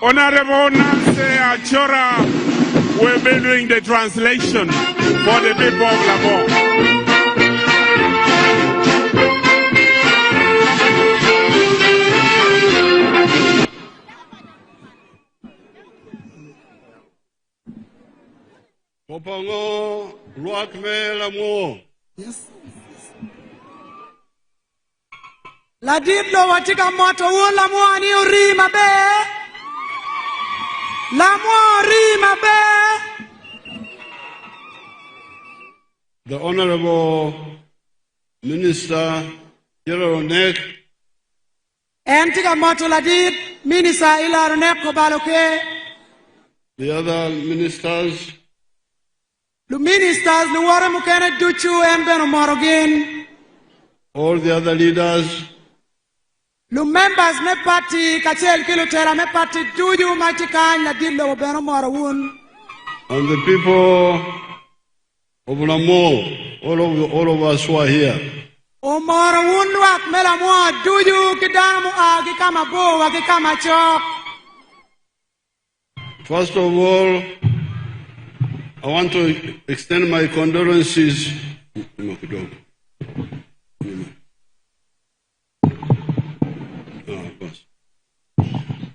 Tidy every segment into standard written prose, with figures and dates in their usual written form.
Honorable Nancy Achora will be doing the translation for the people of Lamwo. Opango ruakme Lamwo. Yes. La diblo watika moto wo Lamwo ani urima be. Lamwo urima be. The Honorable Minister General Nek. Entika moto la dib Minister ila Nek Kobaloke. The other ministers. The ministers Luwara Mukene Duchu Embeno Morogin. All the other leaders. The members me party Kachel Kilotera me party Duju Machikan la Dillo Beno Morawun. And the people of Lamwo, all of us who are here. O Morawun wak Melamwa Duju Kidamu Agi Kama Bo Agi Kama Chok. First of all, I want to extend my condolences.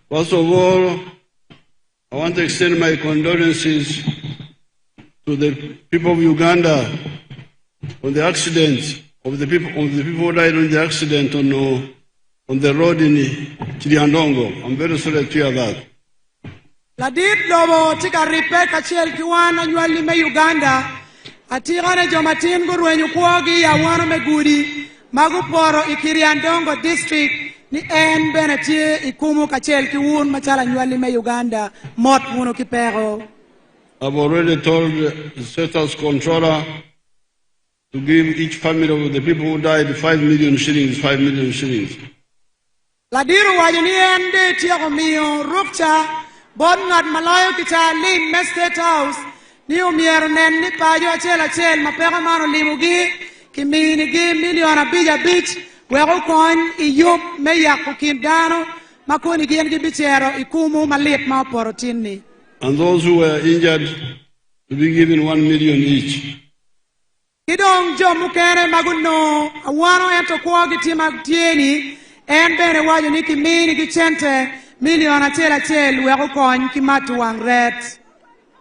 First of all, I want to extend my condolences to the people of Uganda on the accident of the people who died on the accident on the road in Chiliandongo. I'm very sorry to hear that. La dit lobo tika ripe kachel kiwana nywali me Uganda atirane jomatin gurwenyu kuogi ya wano megudi maguporo ikiriandongo district ni en benetie ikumu kachel kiwun machala nywali me Uganda mot muno kipero. I've already told the status controller to give each family of the people who died 5 million shillings, 5 million shillings. La diru wajuni ende tiako miyo rupcha Bodngat malayo kita lim me State House ni umiero nen ni pajo achel mapeka mano limugi kimini gi miliona bija bich wego kon iyup me yaku kindano makoni gien gi bichero ikumu malip ma porotini. And those who were injured to be given 1 million each. Kidong jo mukere maguno awano ento kuogi tima tieni en bene wajo ni kimini gi chente million achel wego kon kimatu wang ret.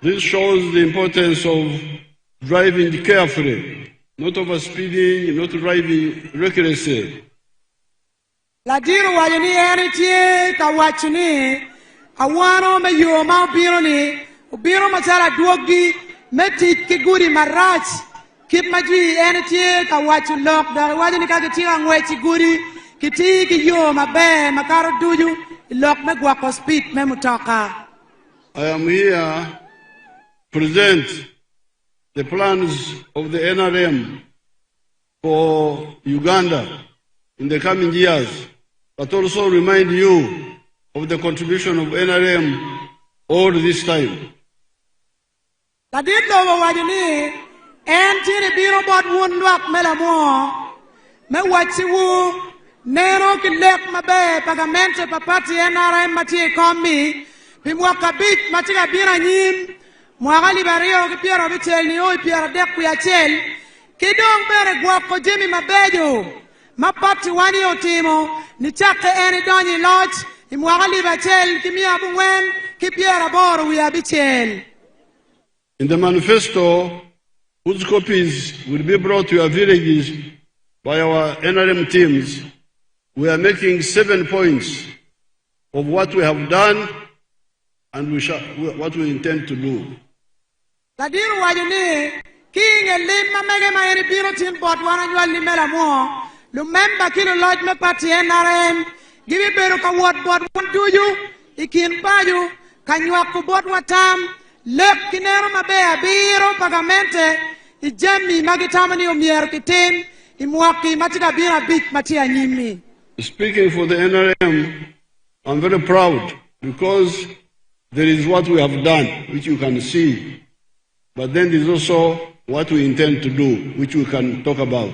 This shows the importance of driving carefully, not overspeeding, not driving recklessly. La diru wajo ni eri tie kawachuni awano me yo ma ubiro machala duogi meti kiguri marach kip maji eri tie kawachu lok da wajo ni kakitia ngwechi guri kiti ki yo mabe makaro duju lok me gwako speed me mutoka. I am here to present the plans of the NRM for Uganda in the coming years, but also remind you of the contribution of NRM all this time. La ditlo wajini entiri biro bod wundwak me Lamwo me wachiwu nero kilek mabe pagamente papati NRM mati komi bimwaka bit matika bira nyim mwagali bario kipiero bichel ni oi piero deku ya chel kidong bere gwako jemi mabejo mapati wani otimo ni chake eni donyi lodge imwagali bachel kimia bungwen kipiero boro wia bichel. In the manifesto, whose copies will be brought to your villages by our NRM teams, we are making 7 points of what we have done and what we intend to do. Ladiru wajuni kinge lima mege maeri biro tin bot wana nywali me Lamwo lumemba kilo lodge me party NRM gibi beru ka wot bot wunduju ikin paju kanywaku bot watam lep kinero mabe biro pagamente ijemi magitamani umiero kitin imwaki matika bira bit matia nyimi. Speaking for the NRM, I'm very proud because there is what we have done, which you can see, but then there's also what we intend to do, which we can talk about.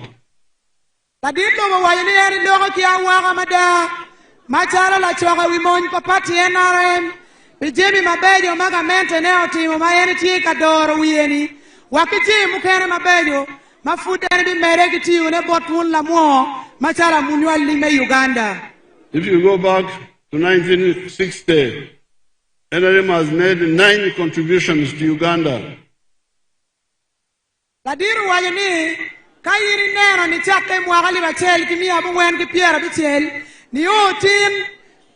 machalo la chwaka wi mon papati NRM bijemi mabejo magamente ne otimo ma en tie ka doro wieni wakiti mukene mabejo mafuta ni mere kitiyo ne botun Lamwo machala munywali me Uganda. If you go back to 1960, NRM has made 9 contributions to Uganda. Ladiru wajeni kayiri neno ni chake mwagali bachel kimia bungwen kipiera bichel ni utin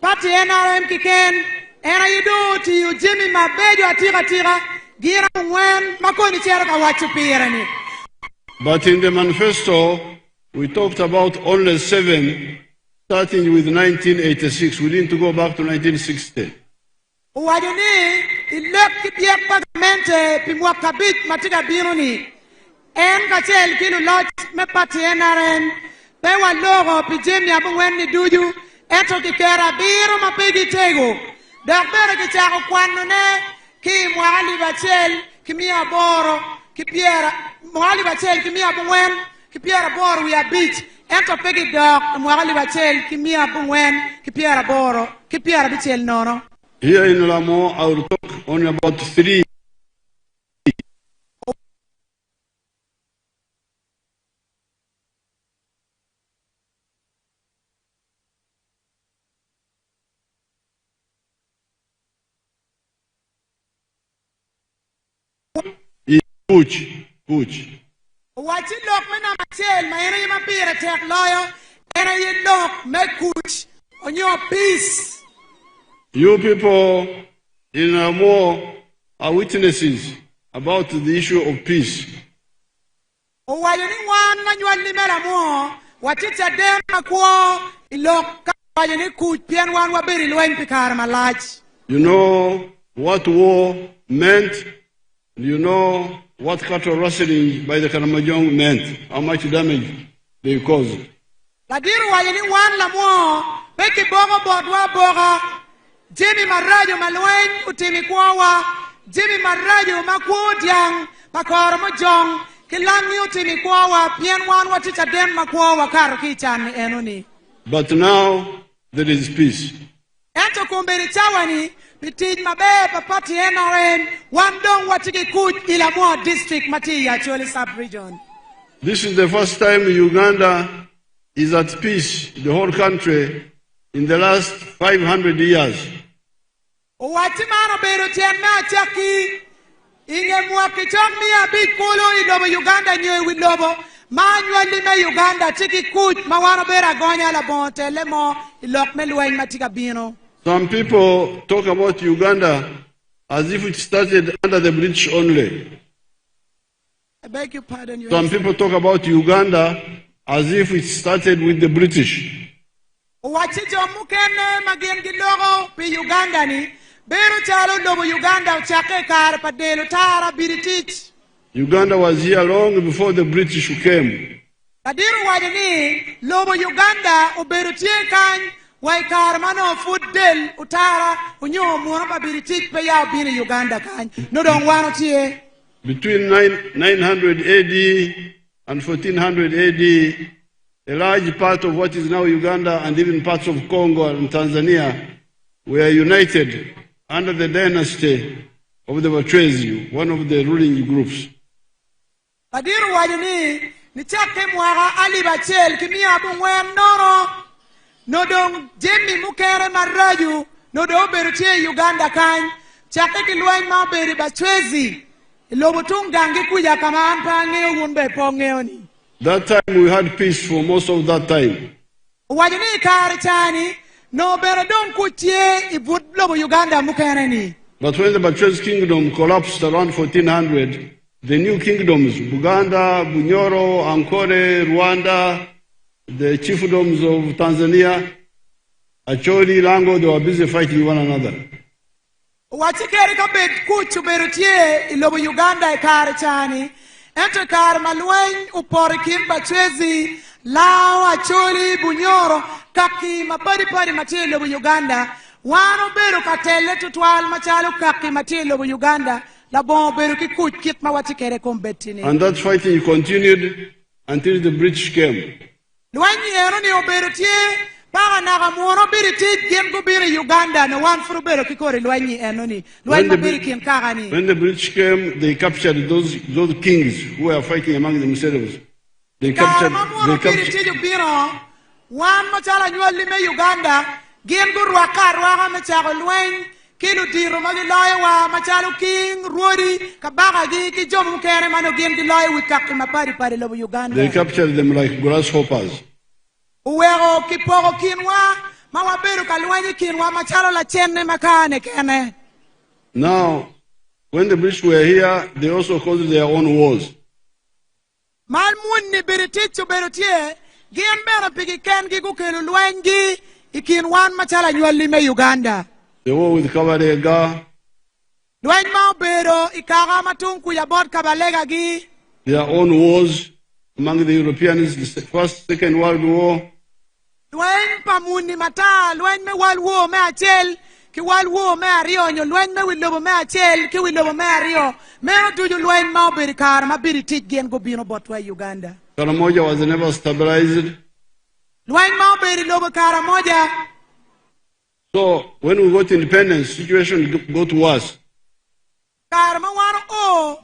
pati NRM kiken ena yidu ti ujimi mabejo atira gira bungwen makoni chera kawachu piera ni. But in the manifesto, we talked about only 7, starting with 1986. We didn't go back to 1960. Wajeni ilek kipiek pagamente pimwakabit matika biruni. En kachel kilu lodge me pati NRM pewa logo pijemi abungwen ni duju eto kikera biru mapigi tego dakbere kichako kwanu ne ki mwali bachel kimia boro kipiera mwali bachel kimia bungwen kipiera boro we are beach eto pigi dog mwali bachel kimia bungwen kipiera boro kipiera bachel nono. Here in Lamwo, I will talk only about 3. Kuch. Wachi lok me na machel ma ena yima pira tek loyo ena yi lok me kuch on your peace. You people in Lamwo are witnesses about the issue of peace. Wajeni wan na nywali me Lamwo wachi chadem makwo ilok wajeni kuch pian wan wabiri lwen pikar malach. You know what war meant. You know what cattle rustling by the Karamajong meant, how much damage they caused. Ladiru wajeni wan Lamwo peki bogo bodwa boga Jimmy Marajo malwen utimi kwawa Jimmy Marajo makwodiang pakoro mojong kilangi utimi kwawa pien wan waticha dem makwawa karo kichan enoni. But now there is peace. Ento kumbiri chawani pitij mabe papati NRM wandong watiki kuj Lamwo district mati Acholi sub-region. This is the first time Uganda is at peace, the whole country, in the last 500 years. Watimano bero tiana chaki inge mwaki chok miya bit kulu ilobo Uganda nyewe wilobo manyo lime Uganda tiki kuj mawano bera gonya la bonte lemo ilok meluwa matika bino. Some people talk about Uganda as if it started under the British only. I beg your pardon. Some people talk about Uganda as if it started with the British. Wachijo mukene magengi logo pi Uganda ni beru chalo lobo Uganda uchake kar padelo tara British. Uganda was here long before the British came. Kadiru wajini lobo Uganda uberu tie kan waikar mano fuddel utara unyo muhamba British pe yao bini Uganda kan no don wano tie. Between 900 AD and 1400 AD, a large part of what is now Uganda and even parts of Congo and Tanzania were united under the dynasty of the Bachwezi, one of the ruling groups. Kadiru wajini ni chake mwara Ali Bachel kimia abungwen nono nodong Jimmy Mukere Maraju nodo berutie Uganda kan chake kilwai ma beri Bachwezi ilobo tungangi kuja kama ampange unbe pongeoni. That time we had peace for most of that time. Wajini kari chani no beradon kutie ibut lobo Uganda Mukere ni. But when the Bachwezi kingdom collapsed around 1400, the new kingdoms, Buganda, Bunyoro, Ankole, Rwanda, the chiefdoms of Tanzania, Acholi, Lamwo, they were busy fighting one another. Wachikeri kabet kuchu berutie ilobo Uganda ikari chani. Ento kari malwen upori kimba Bachwezi, Lao, Acholi, Bunyoro, kaki mapari mati ilobo Uganda. Wano beru katele tutwal machalo kaki mati ilobo Uganda. And that fighting continued until the British came. Para nakamuono biri tit gien go biri Uganda no one furu bero kikori lwanyi enoni. Lwanyi mabiri kin kagani. When the British came, they captured those kings who were fighting among themselves. They captured. One machala nyuali me Uganda. Gien go ruaka machalo lwanyi. Kilu tiro magiloy wa machalo king ruori kabaga gi ki jomu kere mano gien giloy wikak mapari lobo Uganda. They captured them like grasshoppers. Uwero kiporo kinwa mawaberu kalwanyi kinwa machalo la chenne makane kene. Now, when the British were here, they also caused their own wars. Malmun ni biritichu berutie gien bero pigi ken gi kukelu lwanyi ikinwan machala nyuali me Uganda. The war with Kabalega. Lwanyi maubero ikaga matunku ya bod kabalega gi. Their own wars among the Europeans, the First, Second World War. Lwanyi pamuni mata, lwanyi me World War me achel, ki World War me ario nyo, lwanyi me wilobo me achel, ki wilobo me ario. Me otuju lwanyi mauberi kar, mabiri tit gen go bino botwa Uganda. Karamoja was never stabilized. Lwanyi mauberi lobo Karamoja. So, when we got independence, situation got worse. Karma wano o,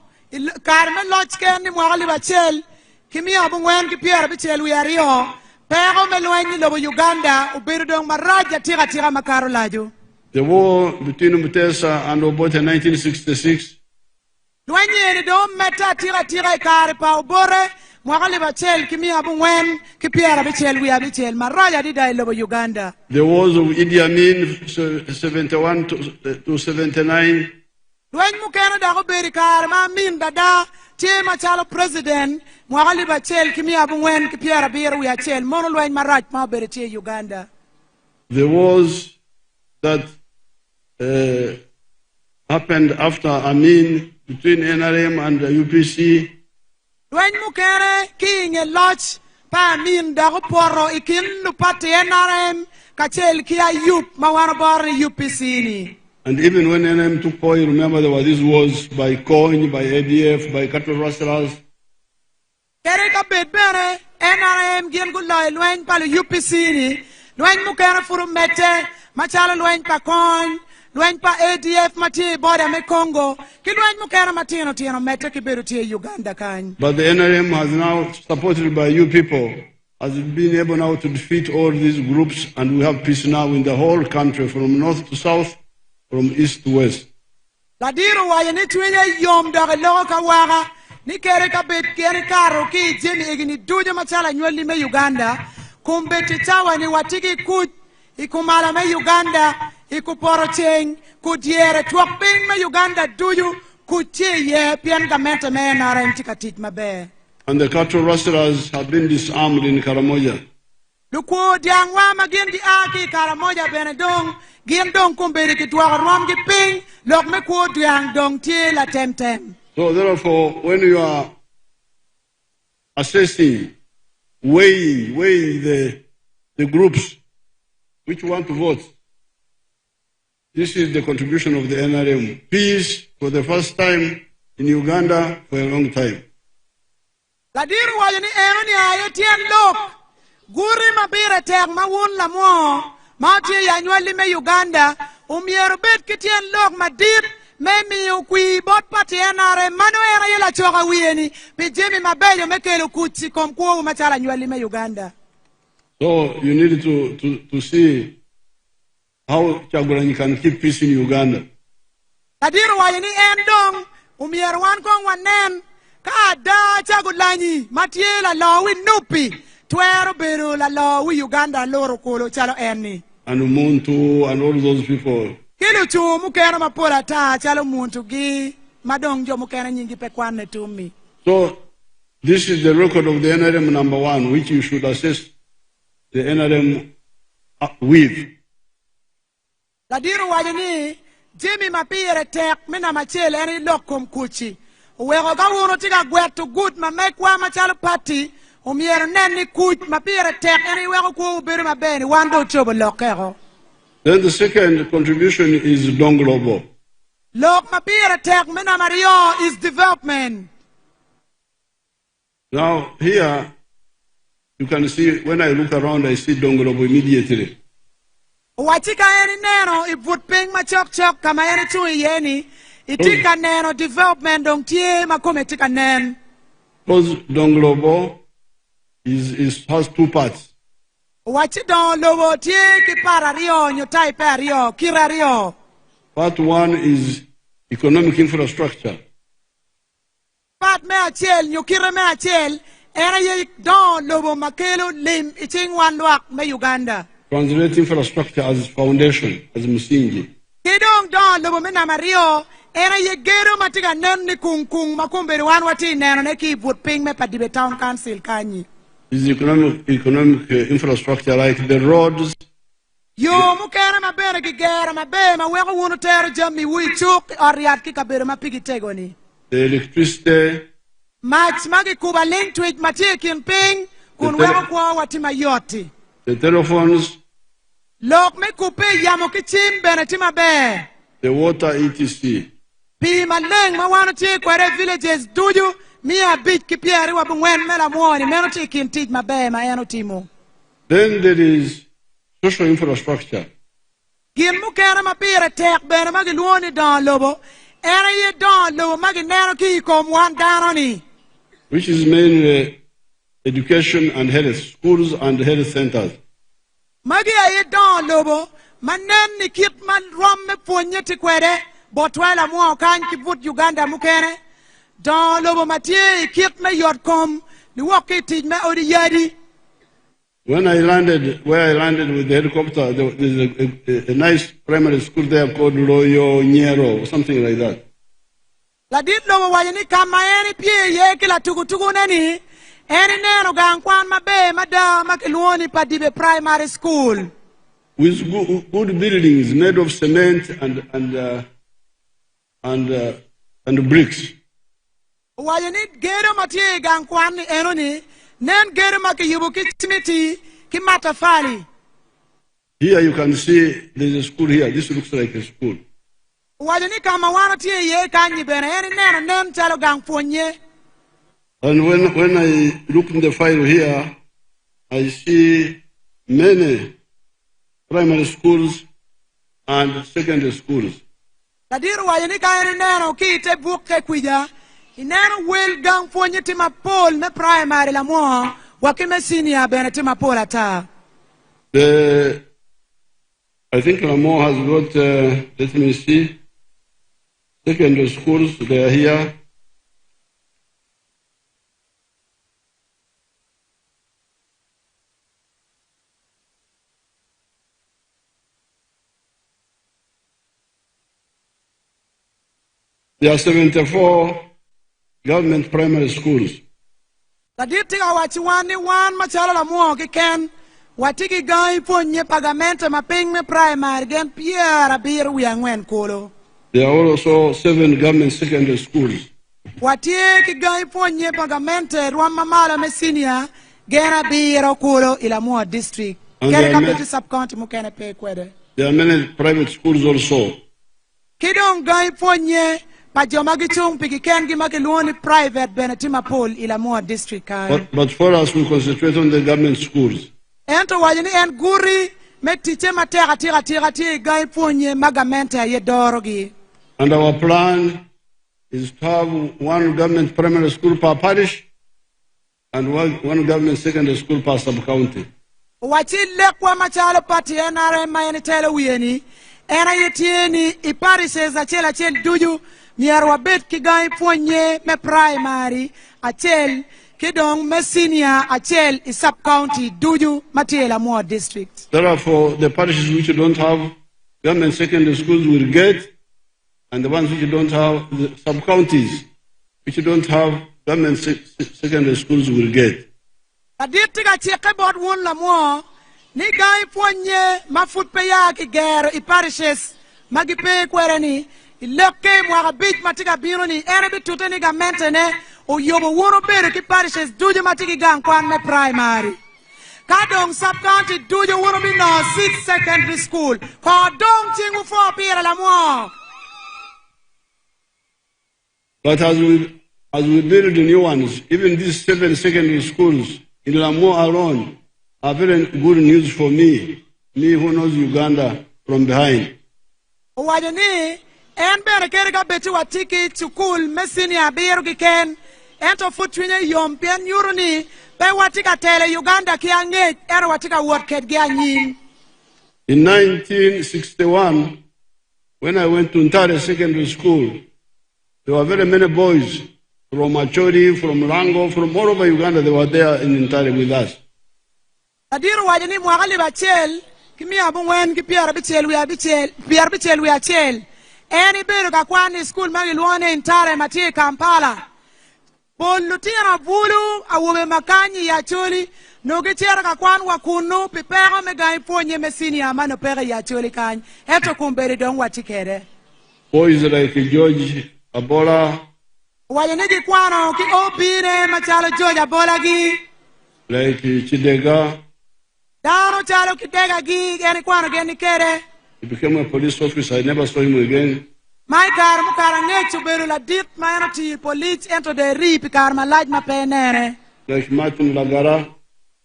karma loch ken ni mwakali bachel, kimi abu ngwen ki piera bachel wiario, pero me lwanyi lobo Uganda, ubiru dong maraja tira makaro laju. The war between Mutesa and Obote in 1966. Lwanyi eni do meta tira ikari pa ubore, mwakali bachel kimi abu ngwen ki piera bachel wiabichel, maraja dida lobo Uganda. The wars of Idi Amin, 71 to 79. Lwanyi mukena dago beri kar ma min dada tie machalo president mwakali bachel kimi abu ngwen ki piera biro wi achel mono lwanyi marach ma beri tie Uganda. The wars that happened after Amin between NRM and the UPC. Lwanyi mukene kinge loch pa min dago poro ikin lupati NRM kachel kia yup mawano bari UPC ni. And even when NRM took power, you remember there were these wars by coin, by ADF, by cattle rustlers. Kere ka bedbere NRM gien gulay lwanyi palo UPC ni. Lwanyi mukene furu mete machalo lwanyi pa coin. Lwanyi pa ADF mati border me Congo. Ki lwanyi mukene matino mete ki beru tie Uganda kany. But the NRM has now, supported by you people, has been able now to defeat all these groups, and we have peace now in the whole country, from north to south, from east to west. Ladiro waye ni tuye yom dage logo ka waga ni kere ka bet kere karo ki jemi egini duje machala nyoli me Uganda kumbeti tawa ni watiki kut ikumala me Uganda ikuporo cheng kudiere tuak ping me Uganda duju kutie ye pien gamete me nara intikatit mabe. And the cattle rustlers have been disarmed in Karamoja. Luko diangwa magindi aki Karamoja benedong gien dong kumberi ki tuak rom ki ping lok me ko diang dong tie la tem. So therefore, when you are assessing, weighing the groups which want to vote, this is the contribution of the NRM. Peace for the first time in Uganda for a long time. Ladiru wayo ni eno ni ayo tien lok. Guri mabire tek mawun Lamwo. Mati ya nyuali me Uganda. Umiero bet kitien lok madip. Memi ukui bot pati enare. Mano era yela choka wieni. Pijemi mabeyo mekelo kutsi komkuo umachala nyuali me Uganda. So you need to see how Chagulanyi can keep peace in Uganda. Ladiru wayo ni endong. Umiero wan kong wanen. Kada Chagulanyi matiela lawi nupi twero beru la lawi Uganda loro kolo chalo eni and Muntu and all those people. Kilu chu mukena mapola ta chalo muntu gi madongjo mukena nyingi pekwane tumi. So this is the record of the NRM number 1, which you should assess the NRM with. Ladiru wajini Jimmy mapire tek mina machele eni lokom kuchi. Uwego ka uno tiga gwetu good ma mekwa machalo party umiero neni kuch mapire tek eni wego ku ubiri mabeni wando chobo lokero. Then the second contribution is Donglobo. Lok mapire tek mina Mario is development. Now here You can see, when I look around, I see Dongolobo immediately. Wachika eni neno I but ping ma chok kama eni tu yeni itika neno development dong tie makome tika nen. Because Dongolobo has two parts. Wachi don lobo tie ki para rio nyotai pe rio kira rio. Part one is economic infrastructure. Part me achel nyukira me achel era ye don lobo makelo lim iting wan luak me Uganda. Translate infrastructure as foundation, as musingi. Kidong don lobo me na mario era ye gero matiga nen ni kung makumberi wan wati neno neki but ping me padibe town council kanyi. Is economic infrastructure like the roads. Yo mukera mabere ki gera mabe ma weko wunu tere jami wi chuk ariat ki kabere mapigi tegoni. The electricity. Max magi kuba link to it matikin ping kun weko kwa watima yoti. The telephones. Lok me kupe yamo ki chim bene tima be. The water etc. Pi maleng ma wanu ti kwere villages duju mia bit ki pieri wa bungwen mela mwoni meno ti kintij mabe ma eno timo. Then there is social infrastructure. Gin mukera mapire tek bene magi luoni don lobo. Era ye don lobo magi neno ki kom wan danoni. Which is mainly education and health, schools and health centers. Magi ye don lobo manen ni kip man rom me ponye ti kwede botwala mo kan ki but Uganda mukere. Don lobo matie kip me yot kom ni woki tij me odi yadi. When I landed, where I landed with the helicopter, there was a nice primary school there called Loyo Nyero, or something like that. La dit lobo wajani kama eni pie ye kila tugu neni eni neno gangkwan mabe mada makiluoni padibe primary school. With good buildings made of cement and bricks. Wajani gero matie gangkwan enoni nen gero maki yubu ki timiti ki matafali. Here you can see there's a school here. This looks like a school. Wajani kama wana tie ye kanyi bene eni neno nen chalo gangfonye. And when I look in the file here, I see many primary schools and secondary schools. Ladiru wajani ka eni neno ki te buke kwija. Ineno wel gangfonye tima pol me primary la mo wakime senior bene tima pol ata. I think Lamwo has got, let me see, secondary schools, they are here. There are 74 government primary schools. Kaditi awachi wani wan machala la mo kiken watiki gai ponye pagamente maping me primary gen piera bir wiangwen kolo. There are also 7 government secondary schools. Watie ki gai ponye pagamente rwama mala me senior gena biro kolo ila mo district. Kere kapeti sub-county mukene pe kwede. There are many private schools also. Kidong gai ponye pa jomagi chung pikiken gi makiluoni private benetima pol ila mo district kai. But for us, we concentrate on the government schools. Ento wajini en guri me tiche matera tira gai ponye magamente ye dorogi. And our plan is to have 1 government primary school per parish and 1 government secondary school per sub-county. Wachi lekwa machalo pati NRM mayeni tele wieni ena yetieni iparishes achel duju miarwa bet ki gai ponye me primary achel kidong me senior achel I sub-county duju matiela mo district. Therefore, the parishes which don't have government secondary schools will get, and the ones which don't have, the sub-counties which don't have government secondary schools will get. Aditiga cheke bod won la mo ni gai ponye mafut pe ya ki gero I parishes magipe kwereni iloke mwa bit matiga biro ni ene bitute ni ga mentene o yobo woro bere ki parishes duju matigi gang kwan me primary. Kadong sub-county duju woro bi no 6 secondary school. Kadong chingu 4 pira la mo. But as we build the new ones, even these 7 secondary schools, in Lamwo alone are very good news for me who knows Uganda from behind. Owacho ni en bende kere ka beti watiki chukul mesini abiro gi ken ento futwinye yom pien yuru ni pe watika tele Uganda ki ang'ech ero watika wuot kedgi anyim. In 1961, when I went to Ntare Secondary School, there were very many boys from Acholi, from Lamwo, from all over Uganda. They were there in Ntare with us. Adiru wacho ni mwakali bachel kimi abungwen ki pier bichel wi achiel eni bedo ka kwani school magiluone Ntare mati Kampala. Pol lutino bulu awume makanyi ya Acholi no gichero ka kwan wakunu pipero megai ponye mesini amano pere ya Acholi kany eto kumberi dong watikere. Boys like George Abola, Wacho ni gikwano ki obire machalo George Abola gi like Chidega. dano chalo Kidega gi eni kwano geni kere. He became a police officer. I never saw him again. Mai kar mukara ng'echo bedo la dit ma eno ti police ento de rip kar malaj ma penere. Like Martin Lagara,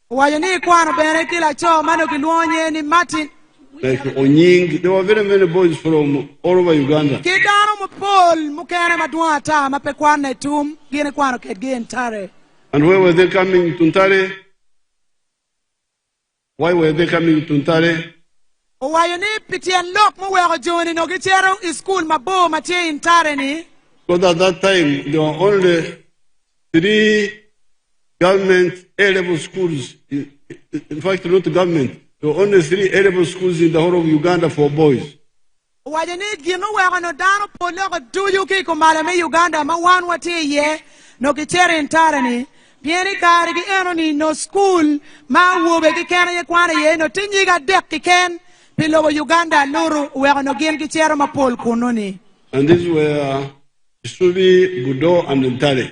Wacho ni kwano bene kila cho mano giluonye ni Martin. like Onying. There were very many boys from all over Uganda. Ki dano mupol mukene maduong' ata ma pe kwan ne tum gini kwano kedgi Ntare. And where were they coming to Ntare? Why were they coming to Ntare? Owacho ni pitien lok muweko joni no gichero I school mabo matie Ntare ni. Because at that time, there were only 3 government A-level schools. In fact, not government. There were only 3 A-level schools in the whole of Uganda for boys. Owacho ni gino weko no dano poloko duyu ki kumala me Uganda ma wan watie ye no gichero Ntare ni. Pieni kari ki eno ni no school ma wobe ki kena ye kwana ye no tinyi ga dek ki ken pilogo Uganda luru weko no gin gichero ma pol kuno ni. And these were Isubi, Budo, and Ntare.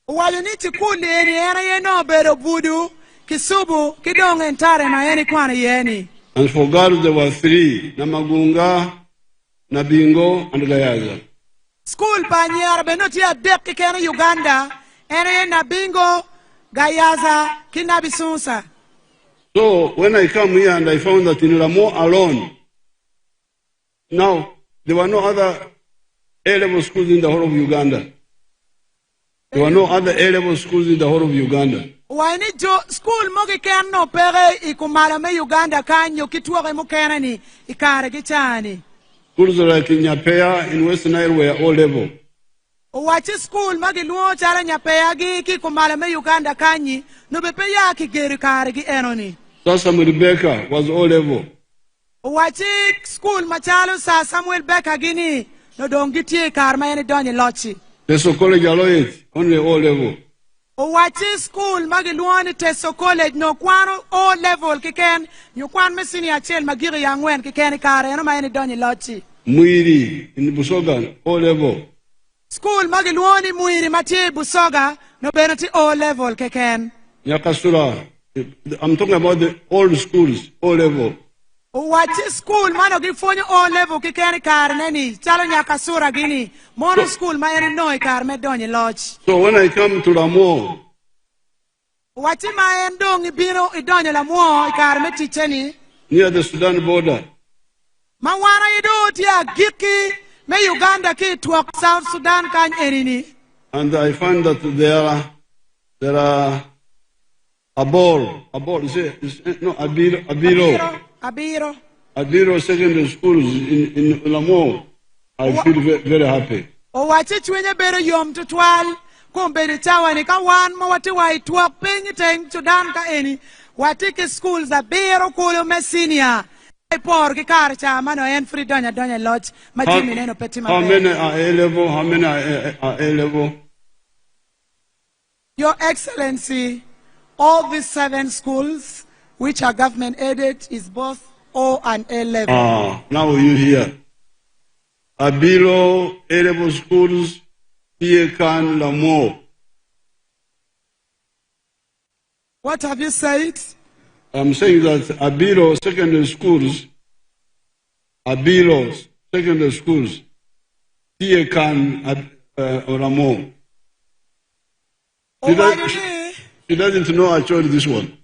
Owacho ni chikuli eni ena ye no bedo budu Kisubu kidong Ntare ma eni kwana ye ni. And for girls, there were 3, Namagunga, Nabingo, and Gayaza. School panyera benoti ya dek ki kena Uganda ene na bingo Gayaza kinabisunsa. So when I come here and I found that in Lamwo alone, now there were no other A-level schools in the whole of Uganda. There were no other A-level schools in the whole of Uganda. Wani jo school mogi ken no pere ikumala me Uganda kanyo kituwa mo kenani ikare gichani. Schools like in Nyapea in West Nile were all level. Owachi school magi luo chala Nyapea gi kikumala me Uganda kanyi no bepe ya kigeri kare gi enoni. Sasam Rebecca was all level. Owachi school machalo sa Samuel Beka gini no dongitie karma eni donye lochi. Teso College Aloyet, only all level. Owachi school magi luoni Teso College no kwano O level kiken nyo kwan mesini achel magiri yangwen kikeni kare eno ma eni donye lochi. Muiri in Busoga, all level. School magi luoni Muiri mati Busoga no benoti O level kiken. Nyakasura, I'm talking about the old schools, all level. Owachi school mano gifonyo O level kikeni kare neni chalo Nyakasura gini mono school ma eni noi kare me donye lochi. So when I come to Lamwo, Owachi ma en dong ibiro idonye Lamwo ikare me ticheni. near the Sudan border, Ma wana ido tia giki me Uganda ki tuak South Sudan kany erini. and I find that there are Abiro secondary schools in Lamwo. I feel very happy. Owachi chwenye bero yom tutwal kumbedi tawani ka wan ma wati wa ituak pinyi teng Sudan ka eni wati ki schools abiro kulo me senior. Por ki kar cha mano en free donya lodge ma jimi neno peti ma. How many are A-level? How many are A-level? Your Excellency, all these 7 schools which are government aided is both O and A level. Now you hear. Abiro A-level schools, Piekan, Lamwo. What have you said? I'm saying that Abiro secondary schools, Piekan, Lamwo. She doesn't know Acholi this one.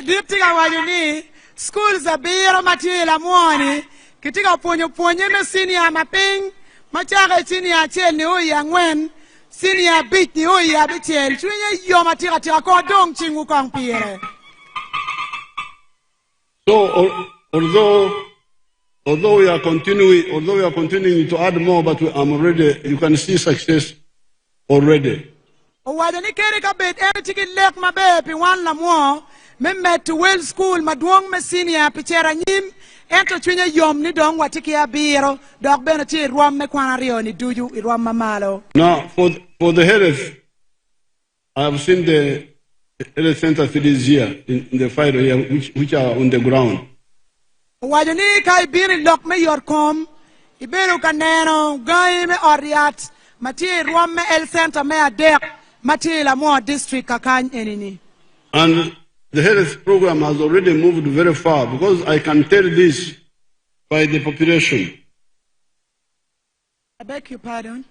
Diptiga wajuni school za biro mati Lamwo ni kitika ponyo me senior maping machaga senior chel ni oyi angwen senior bit ni oyi abichel chwenye yo matira tira ko dong chingu kong pire. So although we are continuing to add more, but I'm already, you can see success already. Wajani kere ka bet tiki lek mabe pi wan Lamwo me met well school maduong me senior pichera nyim ento chwenye yom ni dong watiki ya biro dok beno chi ruam me kwana rio ni duju ruam mamalo. Now for the health, I have seen the health center cities here in the fight here, which are on the ground. Wajani kai biri lok me yorkom iberu kaneno gai me oriat mati ruam me el center me adek mati Lamwo district kakany enini. And the health program has already moved very far because I can tell this by the population. I beg your pardon?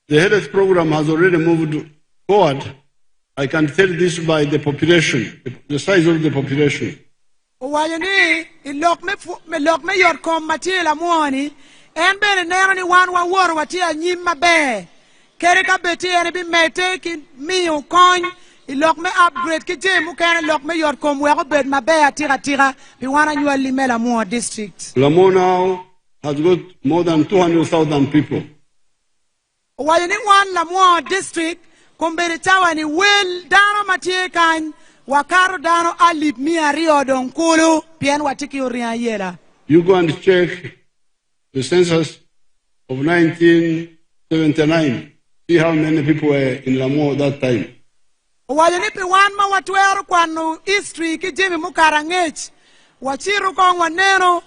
The health program has already moved forward. I can tell this by the population, the size of the population. Wajani ilok me yorkom mati Lamwo ni en bene nero ni wan wa wor wati anyim mabe kere ka beti ene bi mete ki miyo kony ilok me upgrade ki jemu kene lok me yorkom weko bed mabe atira bi wana nyuwa lime Lamwo district. Lamwo now has got more than 200,000 people. Wajani wan Lamwo district kumbere tawa ni wel dano matie kany wakaru dano alip mi ario don kulu pien watiki uriya yela. You go and check the census of 1979. See how many people were in Lamwo at that time. Wajani pi wan ma watweru kwanu history ki jimi mukarangech wachiru kong waneno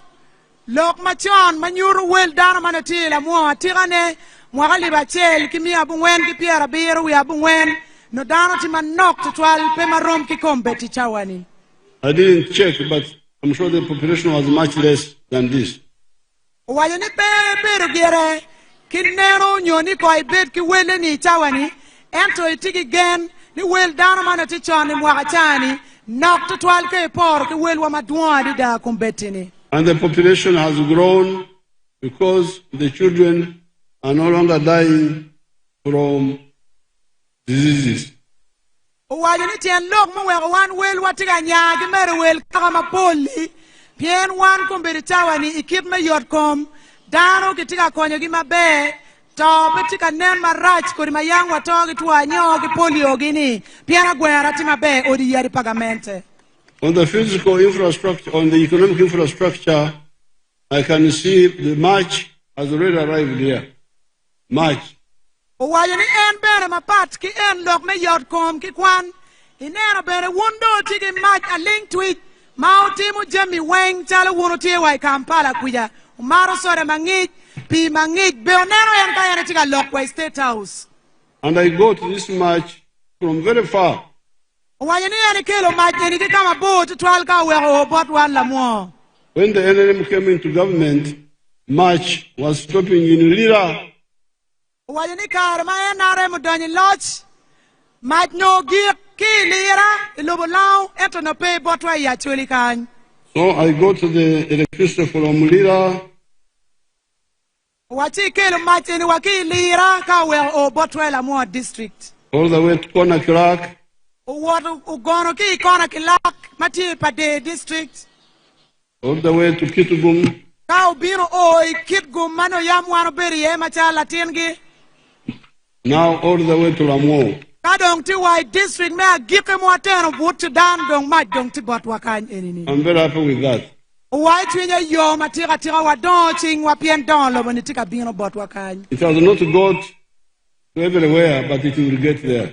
lok machon manyuru wel dano manati Lamwo atigane mwagali bachel kimi abungwen ki piera biru wi abungwen no dano ti manok to twal pe marom ki kombe ti chawani. I didn't check, but I'm sure the population was much less than this. Wajani pe gere kinero nyoni ko ibet ki wele ni chawani ento itigi gen ni wel dano manati choni mwakachani nok to twal ke por ki wel wa madwa di da kumbetini. And the population has grown because the children are no longer dying from diseases. Wajani tien lok mo weko wan wel watiga nyagi mere wel kama poli pien wan kumbiri chawani ikip me yotkom dano kitika konyo gi mabe to betika nen marach kodi mayang watogi tuanyo gi polio gini piena gwera ti mabe odi yari pagamente. On the physical infrastructure, on the economic infrastructure, I can see the march has already arrived here. March. Wajani en bere mapat ki en lok me yotkom ki kwan inero bere wundo tigi mach a link tweet mautimu jemi weng chalo wuno tie wai Kampala kuja umaro sore mangij pi mangij beonero yan kaya tiga lok wa State House. And I go to this march from very far. Wajani yani kelo mach eni ki kama bo to twal ka weko bot wan Lamwo. When the NLM came into government, march was stopping in Lira. Wajani kar ma enare mudonyi loch mach no gik ki Lira ilubu lao eto no pe bot wa ya Acholi kany. So I go to the electricity from Lira. Wachi kelo mach eni waki Lira ka weko bot wa Lamwo district. All the way to Kona Crack. Ugono ki Kona Kilak mati Pade district. All the way to Kitugum. Ka ubino oi Kitgum mano yamwano beri macha latingi. Now all the way to Lamwo. Kadong ti wai district me agike mwateno buti dan dong mach dong ti bot wakany enini. I'm very happy with that. Wai chwenye yo matira tira wadon ching wapien don lo boni tika bino bot wakany. It has not got to everywhere, but it will get there.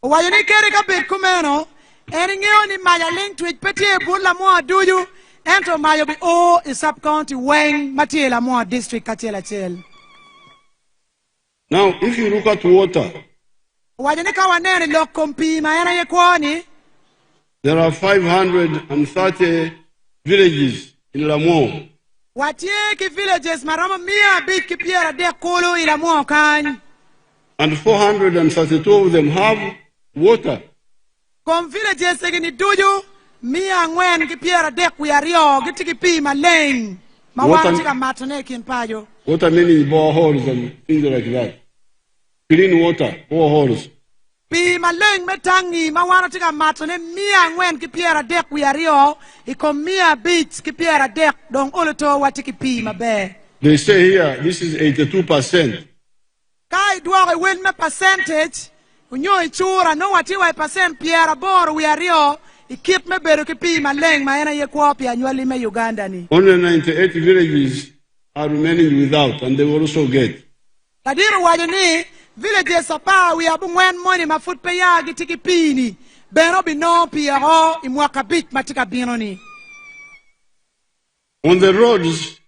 Wai ni kere ka bit kumeno eni ngeo ni maya link twitch petie bul Lamwo duju ento mayo bi o is sub county weng mati Lamwo district kachela chel. Now, if you look at water, Wajani kawanene lokompi mayana yekwani. There are 530 villages in Lamwo. Watie ki villages marama mia bit ki piera de kolo ila Lamwo kan. And 432 of them have water. Kom villages ni duju mia ngwen ki piera dek wi ario gi tiki pi maleng. Ma wan tika matone kin pajo. Water meaning boreholes and things like that. Clean water, boreholes. Pi maleng metangi ma wan tika matone mia ngwen ki piera dek wi ario ikom mia beach ki piera dek dong oloto watiki pi mabe. They say here, this is 82%. Kai duoge win me percentage unyo ichura no wati wa percent piera bor wi ario ikip me beru ki pi maleng ma ena ye kwapi anywali me Uganda ni. Only 98 villages are remaining without, and they will also get. Kadiru wajani villages apa wi abu ngwen moni mafut pe ya gitiki pi ni beno bino piero imwaka bit matika bino ni. On the roads,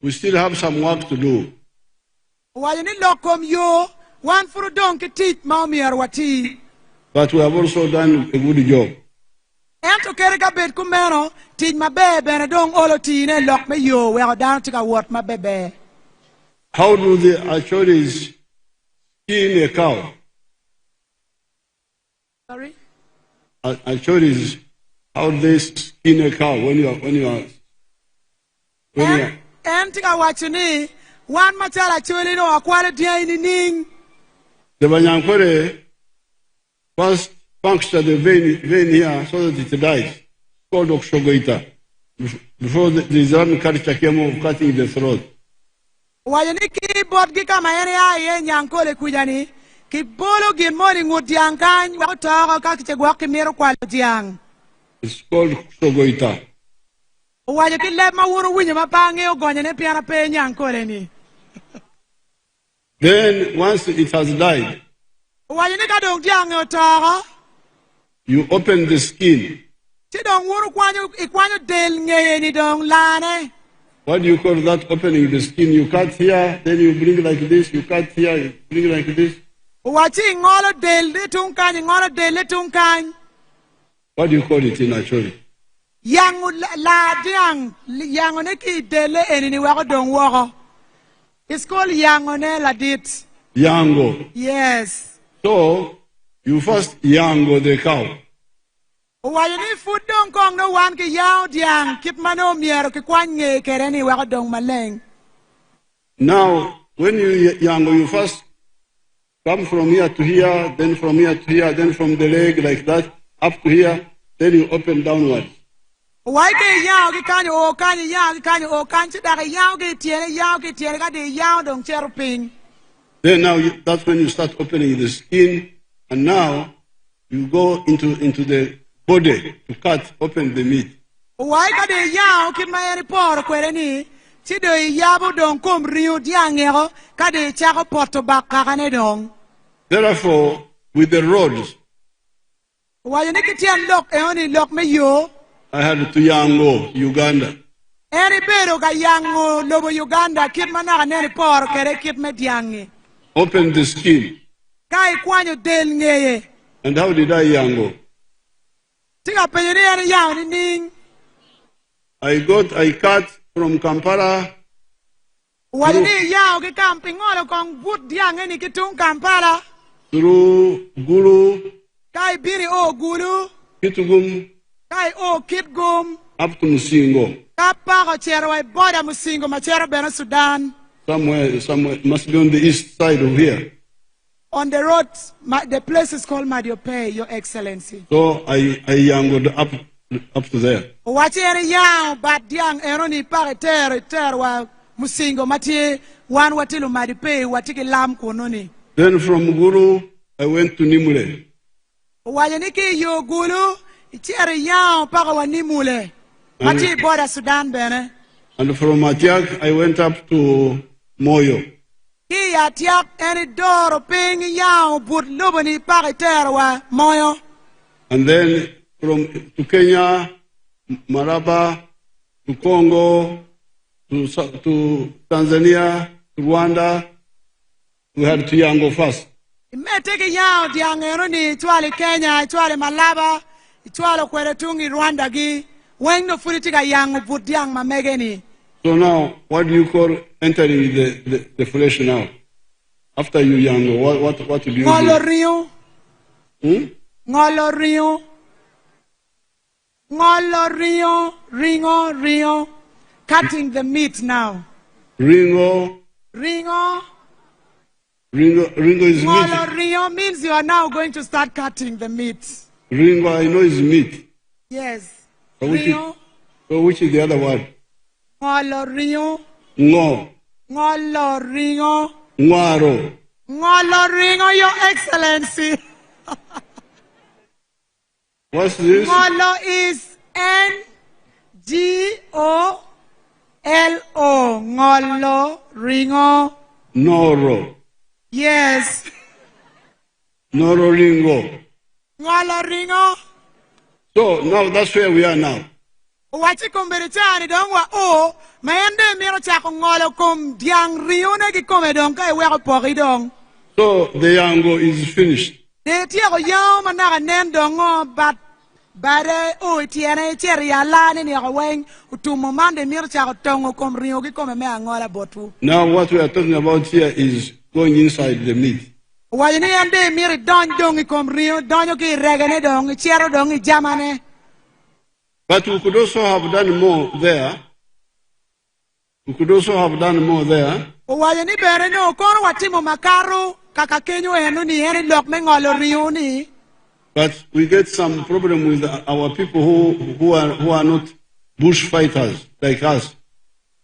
we still have some work to do. Wajani lokom yo wan furu don ki tit maumier wati. But we have also done a good job. Ento kere ka bet kumeno tit mabe bene dong olo tine lok me yo we down tika wot mabebe. How do the Acholis skin a cow? Sorry? Acholis, how do they skin a cow when you are En tika wachini wan machala chuli no akwale dia ning. The Banyankore first puncture the vein here so that it dies. Called Okshogoita. Before the Islamic culture came of cutting the throat. Wajani ki bot gi kama ene ya nyankole kujani ki bolo gin moni ngutiang kan wa ta ka ki gwa ki mero kwa diang. It's called Okshogoita. Wajani ki le ma wuru winyo ma pange o gonya ne piana pe nyankole ni. Then once it has died, Wajani ka dong diang o ta you open the skin. ti dong wuru ikwanyo del ngeye ni dong lane. What do you call that opening the skin? You cut here, then you bring like this, you cut here, you bring like this. Wachi ngolo del le tungkan ngolo del le tungkan. What do you call it in Acholi? Yang la diang yang ne ki dele eni ni wa dong wo. It's called Yangone Ladit. Yango. Yes. So, you first yango the cow. Wajani food dong kong no one ki yao diang kip mano miero ki kwanye kereni wa dong maleng. Now, when you yango, you first come from here to here, then from here to here, then from the leg like that, up to here, then you open downwards. Why ke yao ki kanyo o kanyo yao ki kanyo o kanyo da yao ki tiene ka de yao dong cherping. Then now that's when you start opening the skin, and now you go into the body to cut open the meat. Why ka de yao ki ma eri por kwereni ti do yabo dong kom riu diangero ka de chako porto bakane dong. Therefore, with the rods, Why ni ki tian lok e oni lok me yo. I had to yango Uganda. Eri bero ka yango lobo Uganda kip mana neri por kere kip me diangi. Open the skin. Kai kwanyo del ngeye. And how did I yango? Tika penyeri eri yao ni ning. I cut from Kampala Wajini yao ki camping olo kong but diangi ni kitung Kampala. through Gulu, Kai biri o gulu. Kitugum, Kai o kitgum. up to Musingo. Kapa ko chero wa boda musingo machero beno Sudan. Somewhere, must be on the east side of here. On the road, the place is called Madiope, Your Excellency. So I yangoed up to there. Wacheri yao bat diang eroni pare ter wa musingo mati wan watilu Madiope watiki lam kononi. Then from Guru, I went to Nimule. Wajaniki yo gulu icheri yao paka wa nimule. Mati boda Sudan bene. And from Atiak, I went up to Moyo. Ki atiak eni doro ping yao but lubani pare ter wa moyo. And then to Kenya, Maraba, to Congo, to Tanzania, to Rwanda, we had to yango first. Meteke yao diang eroni itwale Kenya, itwale Malaba, itwale kweretungi Rwanda gi. When furitika yang but diang mamegeni. So now, what do you call entering the flesh now? After you young, what do you Ngolo do? rio. Ngolo rio. Ngolo rio. Ringo. Cutting the meat now. Ringo is Ngolo meat. rio means you are now going to start cutting the meat. Ringo, I know, is meat. Yes. So which is, Rio. so which is the other word? Ngolo rio. Ngo. Ngolo rio. Ngwaro. Ngolo ringo, Your Excellency. What's this? Ngolo is Ngolo. Ngolo ringo. Noro. Yes. Noro Ringo. Ngolo ringo. So now that's where we are now. Wachi kumbere chani dong wa o maende miro chako ngolo kum diang rio na ki kome dong kai weko poki dong. So the Yango is finished. De tiako yao manaka nen dong o but bare o tiene cheri ala ni ako weng utumo mande miro chako tongo kum rio ki kome me angola botu. Now what we are talking about here is going inside the meat. Wajini ande miro don dong kum rio donyo ki regane dong chero dong jamane. But we could also have done more there. Wajini bere no kono watimo makaru kaka kenyo enu ni eni lok me ngolo rio ni. But we get some problem with our people who are not bush fighters like us.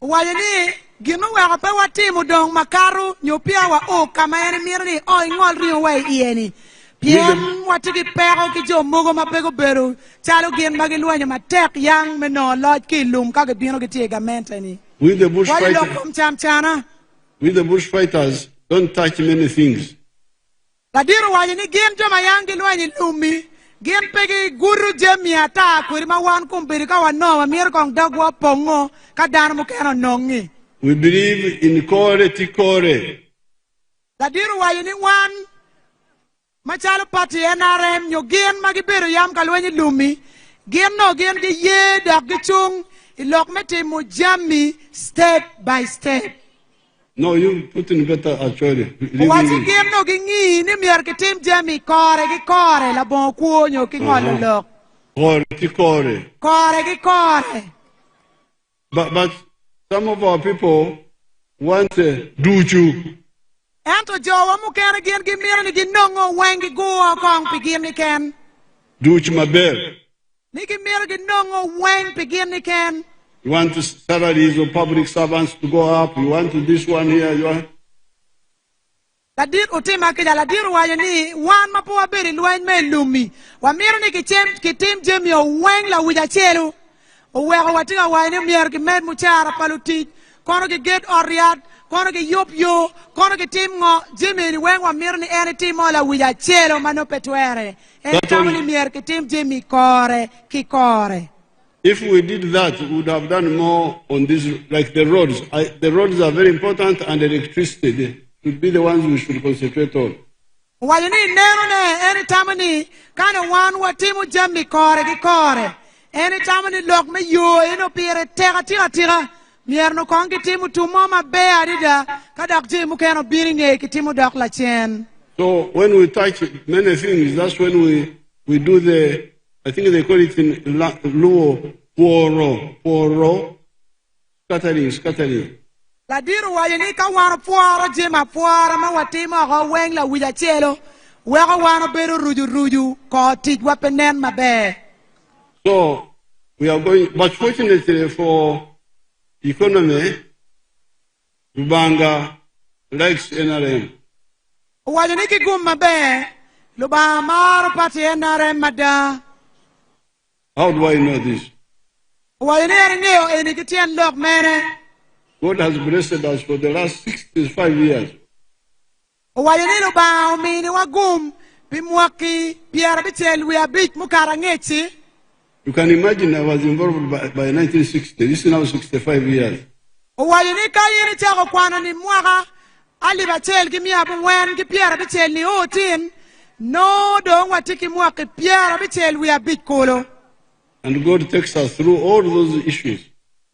Wajini gino wega pe watimo dong makaru nyopia wa o kama eni mirni o ngol rio wa ieni. Pien watiki pero ki jo mogo mapego beru chalo gien magi luenyo matek yang meno loj ki lum kage bino ki tie gamente ni. With the bush Why fighters, lokum cham chana? don't touch many things. Ladiru wajini gien jo mayangi luenyo lumi gien pegi guru jemi ata kurima wan kumbiri ka wano mir kong dagwa pongo ka dano mukeno nongi. We believe in kore tikore. Ladiru wajini wan machalo pati NRM nyo gien magibiru yam kalwenyi lumi gien no gien ki ye dak ki chung ilok meti mujami step by step. No, you put in better Acholi. Wachi gien no ki ngi ni mier ki tim jami kore ki kore la bon kuo nyo ki ngolo lok. Kore tikore. Kore ki kore. But some of our people want duchu. Ento jowa mukene gien ki mier ni ki nongo wengi guo kong pigin ni ken. Duch maber. Ni ki mier ki nongo weng pigin ni ken. You want salaries of public servants to go up. You want this one here. You want. Ladir utima kija ladir wayo ni wan mapo wabiri luany me lumi. Wamiru ni ki tim jemi o weng la wija chelu. Uweko watinga wayo ni mier ki med muchara palutik. Kono ki get oriat. Kono ki yup yo. Kono ki tim ngo. Jemi ni weng wamiru ni eni tim o la wija chelu mano petuere. Eni tamu ni mier ki tim jemi kore ki kore. If we did that, we would have done more on this, like the roads. The roads are very important, and the electricity they should be the ones we should concentrate on. Wayo ni neno ne eni tamu ni kana wan watimu jemi kore ki kore. Eni tamu ni lok me yo eno pire tira. Mierno kongi timu tumoma bea dida kadak timu keno biringe ki timu dok la chen. So when we touch many things, that's when we do the, I think they call it in Lamwo, poro, scattering. La diru wayo ni ka wano puara jima puara ma watima ko weng la wija chelo. Weko wano beru ruju ko tij wapenen mabe. So we are going, but fortunately for economy, Lubanga likes NRM. Wayo ni ki gum mabe. Luba maro pati NRM mada. How do I know this? Wayo ni erineo eni ki tien lok mene. God has blessed us for the last 65 years. Wayo ni luba umini wagum bimwaki piara bichel we abit mukara ngechi. You can imagine I was involved by 1960. This is now 65 years. Wayo ni kayini chako kwana ni mwaka ali bachel ki miabu ngwen ki piara bichel ni otin. No dong watiki mwaki piara bichel we abit kolo. And God takes us through all those issues.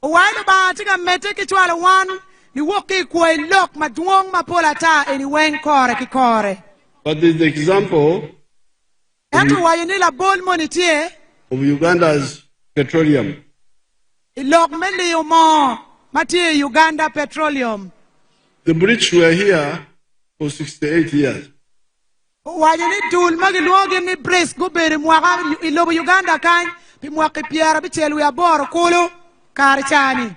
Wayo ba tika mete kichwala wan ni woki kwe lok maduong mapolata eni wen kore ki kore. But there's the example Ento wayini la bol monitie of Uganda's petroleum. ilok meli mo matie Uganda Petroleum. The British were here for 68 years. Wayini dul magiluogi ni bris gubere mwaka ilobo Uganda kan pi mwaka piara bichelu ya boro kulu karchani.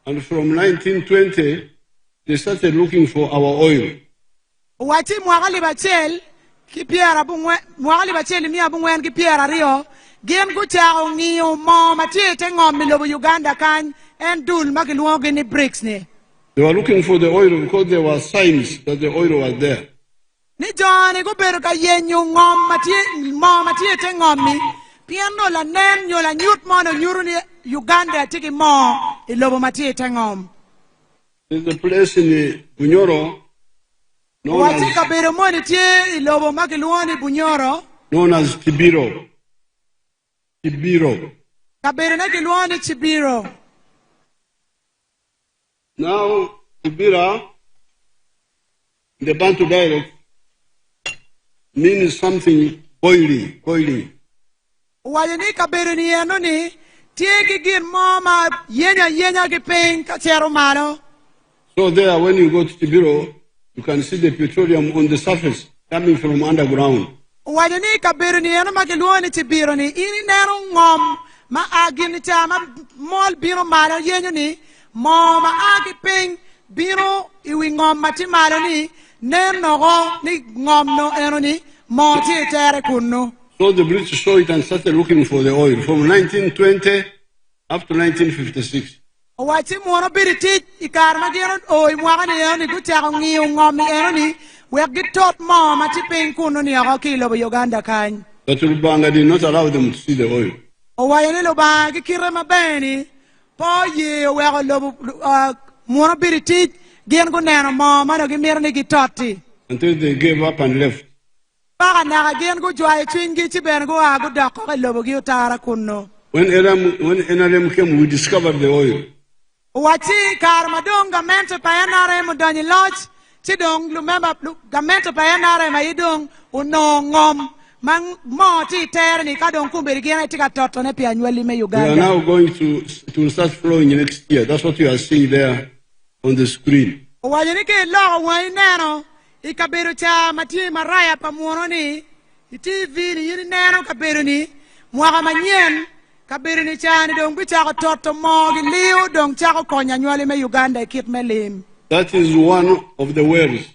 And from 1920, they started looking for our oil. Wati mwaka libachel ki piara bungwe mwaka libachel mi abungwen ki piara rio gen guchao ngiyo mo matie tengom milobo Uganda kan en dul magiluogi ni bricks ni. They were looking for the oil because there were signs that the oil was there. Ni Johnny go beru ka yenyu ngom matie tengom mi piano la nen nyola nyut mo no nyuru ni Uganda tiki mo ilobo matie tengom. There's a place in Bunyoro Wati ka beru mo ni tie ilobo magiluoni Bunyoro known as Kibiro. Kibiro. ka beru na giluoni Chibiro. Now, Kibira, in the Bantu dialect, means something boiling, boiling. Wayini ka beru ni eno ni tie ki gin mo ma yenya ki ping ka chero malo. So there, when you go to Kibiro, you can see the petroleum on the surface coming from underground. Wayini ka beru ni eno magiluoni Chibiro ni ini nero ngom ma agin cha ma mol biro malo yenyo ni mo ma agi ping biro iwi ngom mati malo ni nen nogo ni ngom no eno ni mo ti tere kunno. So the British saw it and started looking for the oil from 1920 up to 1956. Wati mono biriti ikar ma gero o imwaga ni eno ni gucha ngi ngom ni eno ni we get tot mo mati ping kunno ni ako kilo bo Uganda kan. But Rubanga did not allow them to see the oil. O wayini lo ba ki kire ma beni po ye we ko lo mono biriti gen go neno mo ma no gi mirni gi totti. Until they gave up and left. Baka na gen go jwa chingi ci ben go agu dakko ko lobo gi utara kunno. When NRM came, we discovered the oil. Wati kar madong gamento pa NRM mo doni lodge ci dong lumemba gamento pa NRM ay dong uno ngom man mo ti ter ni ka dong kumbiri gena ti ka toto ne pia nyweli me We are Uganda. now going to, it will start flowing next year. That's what you are seeing there on the screen. Wajini ke lo wa neno ikaberu cha mati maraya pa muono ni TV ni yini neno kaberu ni mwaka manyen kaberu ni chani dong bicha ko toto mo gi liu dong cha ko konya nyweli me Uganda kit me lim. That is one of the wells.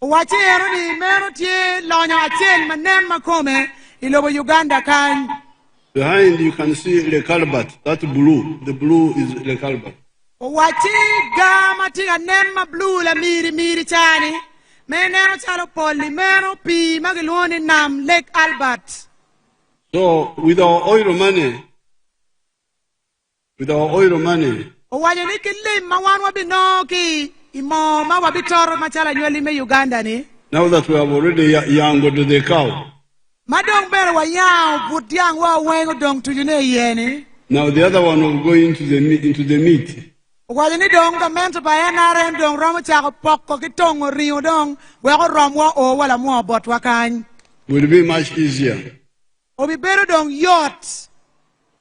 Wachi ero ni mero tie lonya achel manen makome ilobo Uganda kan. Behind you can see Le Calbat. That blue. The blue is Le Calbat. Wachi gama tiga nemma blue la miri chani. Menero chalo poli mero pi magiloni nam Lake Albert. So with our oil money, Waje ni kilim mawan wabinoki imo ma wabitoro machala nyweli me Uganda ni. now that we have already yangled the cow, Madong bere wa yao budyang wa wengo dong tujune yeni. now the other one will go into the meat. Waje ni dong gamento pa NRM dong romo chako poko kitongo rio dong weko romwa o wala mua bot wakany. Will be much easier. Obi bere dong yacht.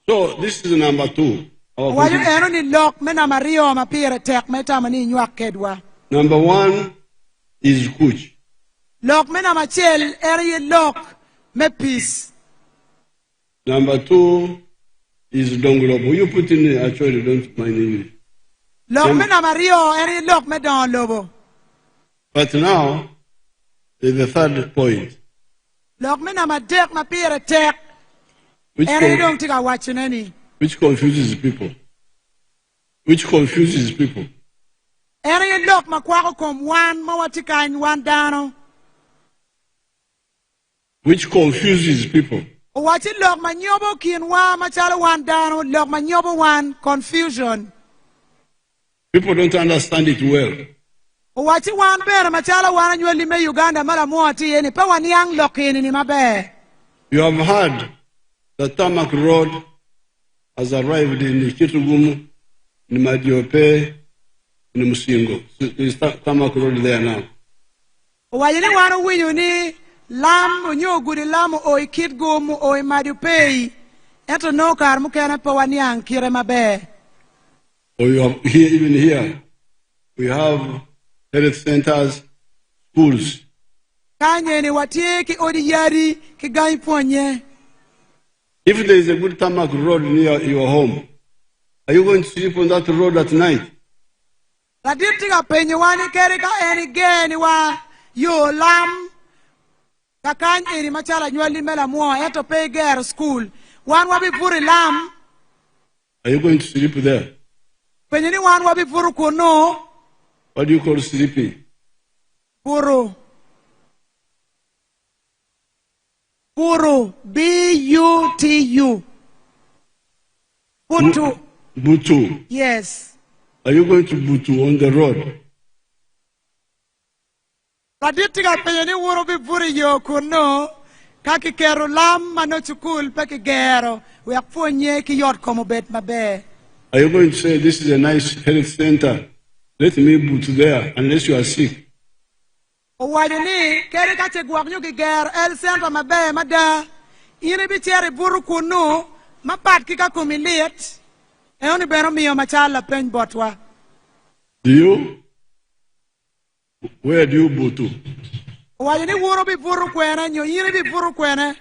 So this is number 2. Our Waje contribution. eno ni lok mena mario mapire tek meta mani nywak kedwa. Number 1 is Kuch. Lok mena machel eri lok me peace. Number 2 is Donglobo. You put in actually don't mind English. Lok mena mario eri lok me don lobo. But now there's the third point, Lok mena madek mapire tek which eri dong tika wachineni. confuses people. Eri lok makwako kom wan mawatikany wan dano. Which confuses people. Wachi lok manyobo kin wa machalo wan dano lok manyobo wan confusion. People don't understand it well. Wachi wan bere machalo wan nyweli me Uganda mala muati yeni pa wan yang lokini ni mabe. You have heard the tarmac road has arrived in Kitugum, in Madiope, in the Musingo. So there's tarmac road there now. Wajini wano winyo ni lam onyo gudi lam o ikit gum o imadupei eto no kar mukene pa wanyang kire mabe. Or you have here, even here, we have health centers, schools. Kanye ni watie ki odi yari ki gai ponye. If there is a good tarmac road near your home, are you going to sleep on that road at night? La dirti ka penye wani kere ka eni geni wa yo lam kakany eni machala nywali mela mua eto pay ger school wan wabi puri lam. Are you going to sleep there? Penye ni wan wabi puru kuno. What do you call sleeping? Puru. Puru. B-U-T-U. Butu. Butu. Yes. Are you going to Butu on the road? Kaditika penye ni wuro bi puri yo kuno. Kaki kero lam mano chukul peki gero. We akfonye ki yot komo bet mabe. Are you going to say, this is a nice health center, let me boot there, unless you are sick? Wajini, kere kache guaknyo ki ger, el center mabe, mada, ini bicheri buru kunu, mapat kika kumiliet, eoni beno miyo machala pen botwa. Do you? Where do you boot to? Wajini wuro bi buru kwene, nyo ini bi buru kwene.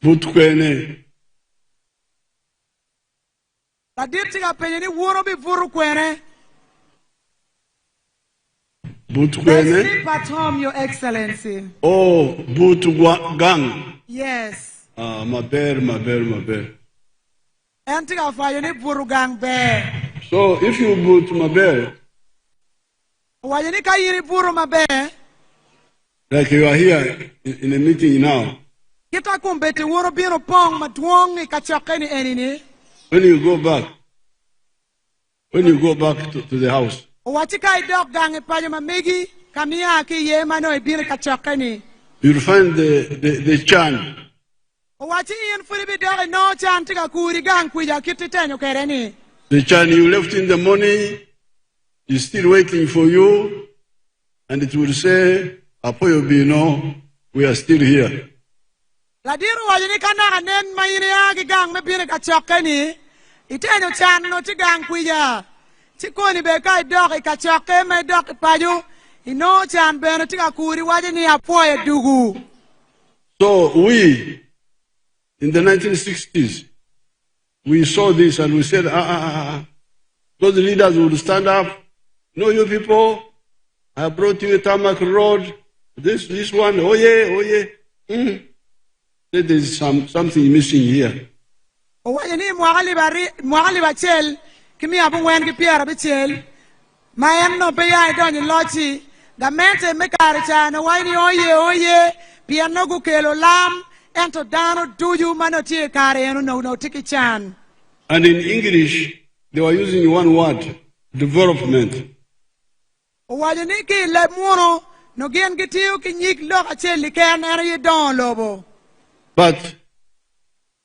Boot kwene. La dirti ka penye ni wuro bi buru kwene. Boot kwene? Sleep at home, Your Excellency. Oh, boot gang. Yes. My bear. Enti ka fayo ni buru gang be. So if you boot my bear, Wajini ka yiri buru mabe. like you are here in a meeting now, Kita kumbeti wuro bino pong matuong ni kachokeni enini. when you go back to the house, Wachika idok gangi payo mamigi kamia ki ye mano ibiri kachokeni. you'll find the chan. Wachi ian furi bi doge no chan tika kuri gang kuja kiti tenyo kereni. The chan you left in the morning is still waiting for you, and it will say, Apoyo Bino, we are still here. Ladiru wajini kana nen mayini agi gang me biri kachokeni. Itenyo chan no ti gang kuja. Chikoni beka idok ikachoke me dok payo. Ino chan beno tika kuri wajini apoye dugu. So we, in the 1960s, we saw this and we said, those leaders would stand up. No, you people, I brought you a tarmac road. This one, oh yeah. There's something missing here. Wajini mwagali bachel. Kimi abu wen ki piera bichel. Mayen no peya idonyi lochi. Gamente mekari chana waini oye. Piano gukelo lam. Ento dano duyu mano tie kare eno no tiki chan. And in English, they were using one word, development. Wajini ki le muno. No gen gitiu ki nyik lok achel liken eno ye don lobo. But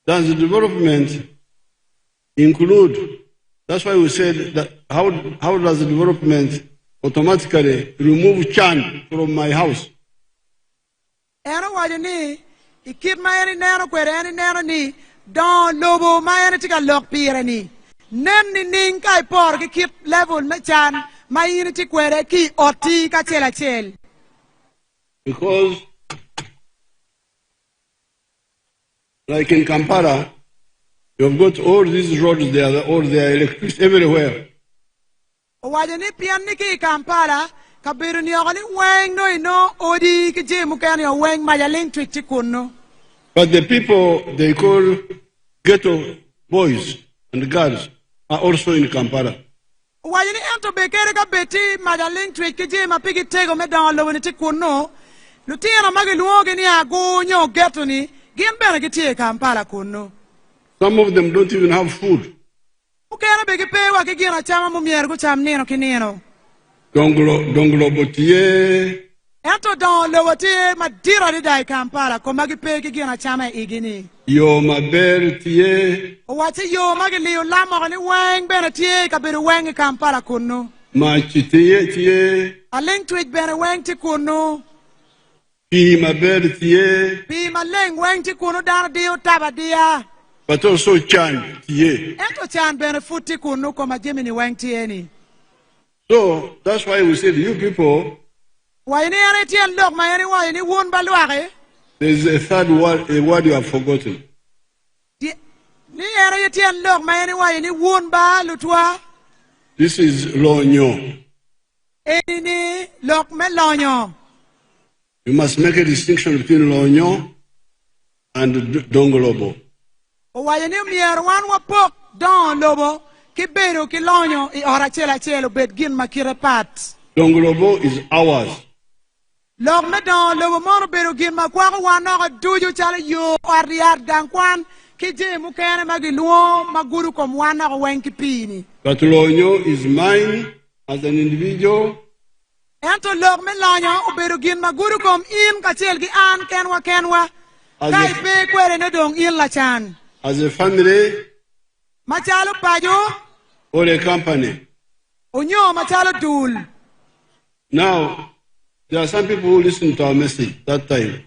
does the development include? That's why we said that how does the development automatically remove chan from my house? Eno wajini ikit mayeni neno kwere eni neno ni don lobo mayeni tika lok pire ni. Nem ni ning kai por ki kit level me chan mayeni ti kwere ki oti ka chel. Because like in Kampala, you've got all these roads there, all there electricity everywhere. Wajini pian ki Kampala kabiru ni ogani weng no odi ki je mukani o weng majaling twik chikuno. But the people they call ghetto boys and girls are also in Kampala. Wajini ento bekere ka beti majaling twik ki je mapigi tego me don lo ni chikuno. Lutina magi luoge ni agonyo ghetto ni gien bena ki tie Kampala kuno. Some of them don't even have food. Ukena begi pewa ki gien achama mumiergu cham nino kinino. Donglo botie. Ento don lo wotie madira di dai Kampala ko magi pe ki gien achama igini. Yo maber tie. Owachi yo magiliyo lamo ni weng bene tie kabiru weng Kampala kuno. Machi tie. Aling twitch bene weng ti kuno. Pi maber tie. Pi maleng weng ti kuno dana dio tabadia. But also chan tie. Ento chan bene futi kuno koma jimini weng tie ni. So that's why we said, you people, Wayini ane tien lok mayani wayini wun baluake. there's a third word, a word you have forgotten. Ni ane tien lok mayani wayini wun balutwa. This is lonyo. Eni ni lok me lonyo. You must make a distinction between lonyo and dongolobo. Wayini mier wan wapok don lobo. Ki bedo ki lonyo I ora chela bet gin makire pat. Dongolobo is ours. Lok me don lobo mono bedo gin makwako wanoka duju chala yo ariad dankwan ki je mukene magiluo maguru kom wanoka wenki pini. But lonyo is mine as an individual. Ento lok me lonyo bedo gin maguru kom in kachel ki an kenwa. Kai be kwere ne dong in la chan. As a family. Machalo pajo. Or a company. Onyo machalo dul. Now, there are some people who listen to our message that time.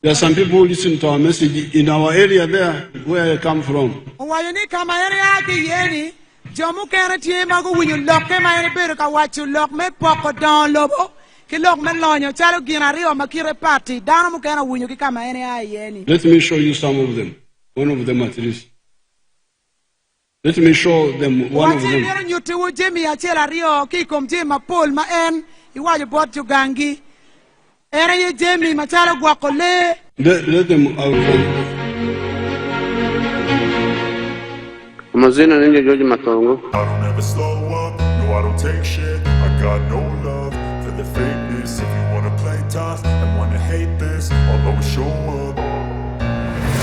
There are some people who listen to our message in our area there, where I come from. Wayani kama area ki yeni, jomu kene tie mago winyo lok ke mayani bedo ka wachu lok me poko don lobo, ki lok me lonyo chalo ginario makire party, dano mu kene winyo ki kama area yeni. Let me show you some of them. One of them at least. Let me show them one of them. Wati nere nyuti wu jemi ya chela rio ki kom jema pol ma en iwaje bot gangi. Ere ye jemi machalo guakole. Let them out. Mazina ninja George Matongo. I don't ever slow up, no I don't take shit. I got no love for the fakeness. If you wanna play tough and wanna hate this, I'll always show up.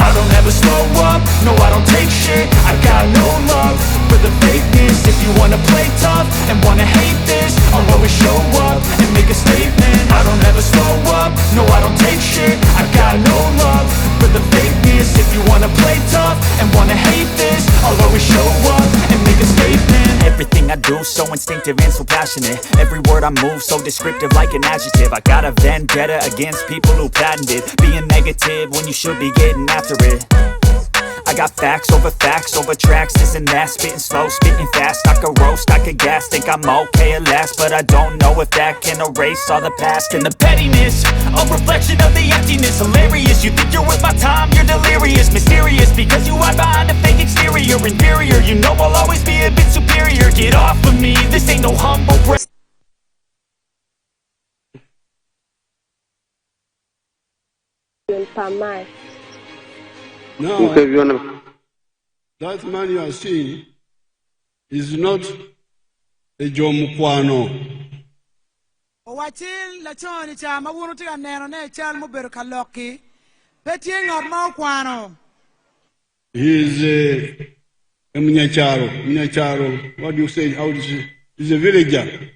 I don't ever slow up, no I don't take shit. I got no love for the fakeness. If you wanna play tough and wanna hate this, I'll always show up and make a statement. I don't ever slow up, no I don't take shit. I got no love for the fakeness. If you wanna play tough and wanna hate this, I'll always show up and make a statement. Everything I do so instinctive and so passionate. Every word I move so descriptive like an adjective. I got a vendetta against people who patented being negative when you should be getting after it. I got facts over tracks, this and that. Spitting slow, spitting fast. I could roast, I could gas. Think I'm okay at last, but I don't know if that can erase all the past. And the pettiness, a reflection of the emptiness. Hilarious, you think you're worth my time, you're delirious. Mysterious, because you hide behind a fake exterior. Inferior, you know I'll always be a bit superior. Get off of me, this ain't no humble brag. Now, that man you are seeing is not a Jomukwano. Wachil la choni cha mawunu tika neno ne chal mo beru kaloki. Beti ngor mo kwano. He is a Mnyacharo. What do you say? How do you say? He's a villager.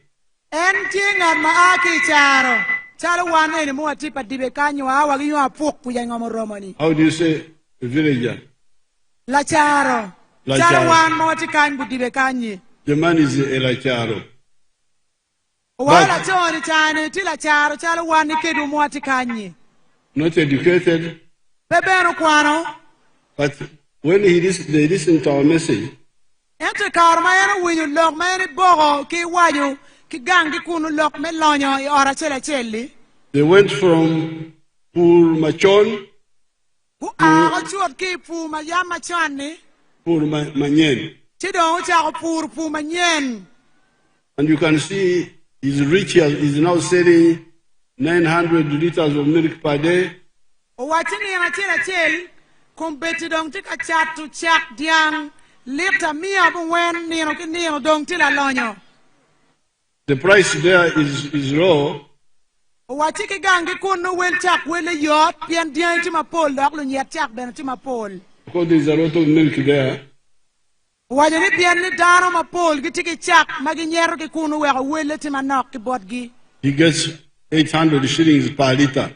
En ngor ma aki charo. Chalo wane ni mo tipa dibe kanyo awa ginyo apuk puya ngomo romani. How do you say a villager? La charo. Chalo wan mo tikan budibe kanyi. The man is a Lacharo. Wala choni chane tila charo chalo wani kedu mo tikanyi. Not educated. Bebeno kwano. But when they listen to our message, ente karma yana winyo lok mayani bogo ki wayo ki gangi kunu lok me lonyo I ora chele. They went from Pur Machon chuot ki pu ma yama chani. Pur Manyen. Chidong chako pu manyen. And you can see he's rich, he's now selling 900 liters of milk per day. Watching yana chel kumbeti dong tika chatu chak diang lita mia wen nino ki nino dong tila lonyo. The price there is low. Watchiki gangi kunu wel chak wele yot pian diang tima pol dok lu nyet chak ben tima pol. Because there's a lot of milk there. Wajani pian ni dano ma pol gitiki chak magi nyero ki kunu wele tima nok ki botgi. He gets 800 shillings per liter.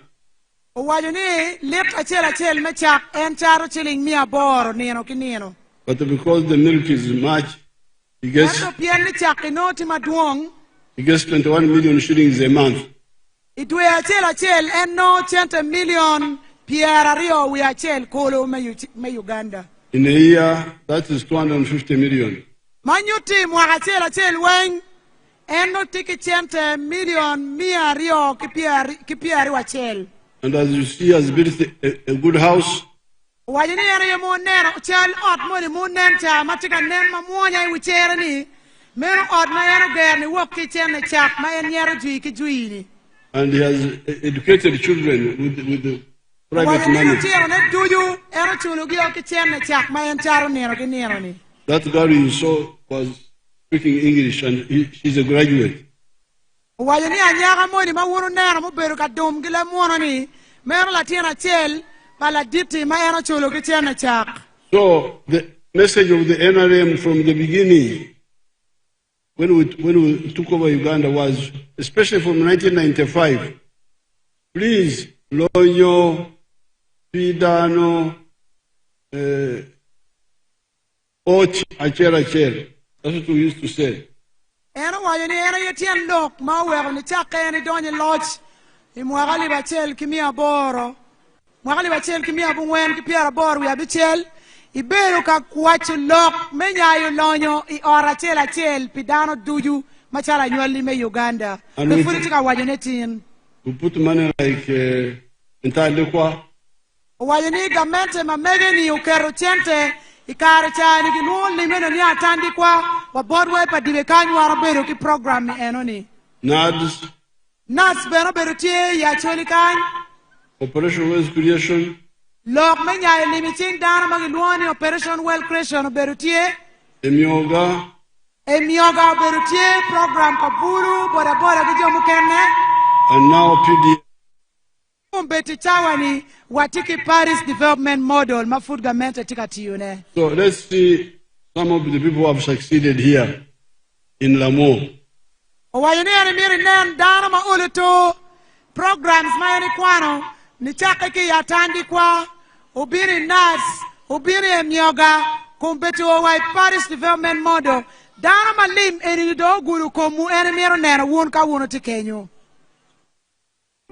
Owacho ni lit achiel me chak en charo shilling 800 nino ki nino. But because the milk is much, he gets Ento pien ni chak inoti maduong. 21 million shillings a month. Idwe achiel en no 100 million PR wi achiel kolo me Uganda. In a year, that is 250 million. Manyuti mwaka achiel weng en no tiki 100 million 200 ki PR achiel. And as you see, he has built a good house. Wajini ene ye mo neno chal ot mo ni mo nen cha matika nen ma muonya I wichere ni mero ot ma eno ger ni wok ki chen chak ma en nyero jui ki jui ni. And he has educated children with the private money. Wajini tiyo ne tuju eno chulu gi ki chen chak ma en charo neno ki neno ni. That girl you saw was speaking English, and she's a graduate. Wajini anyaka mo ni ma wunu neno mo beru ka dum gi le muono ni mero latina chel pala diti ma eno chulu ki chen chak. So the message of the NRM from the beginning, when we took over Uganda, was, especially from 1995, please, Lonyo, Pidano, Och, Acher. That's what we used to say. Eno wajini eno yetien lok ma wero ni chake eni donye loch I mwagali bachel kimia boro. Mwagali bachel kimia bungwen ki piara bor wi abichel iberu ka kwachu lok menyayo lonyo I ora chel pidano duju machala nywali me Uganda And furi ka wajene tin we put money like entirely kwa. wajene gamente mamege ni ukero chente ikare chani ki nuon limeno ni atandi kwa wa bodwe pa dibe kanyu araberu ki program eno ni NADS beno beru tie ya Acholi kany Operation Wealth Creation. lok menyayo limiting dana magi nuoni Operation Wealth Creation beru tie Emioga. Emioga beru tie program kaburu boda ki jomu kenne And now PD. Mbeti chawani watiki Paris Development Model ma food government tika tiyune. So let's see some of the people who have succeeded here in Lamwo. Owayene ani miri nen dana ma uluto programs ma yani kwano ni chake ki yatandi kwa ubiri NADS ubiri Emioga kumbeti owai Paris Development Model dana ma lim eni do guru komu eni miri nen wun ka wunu tikenyo.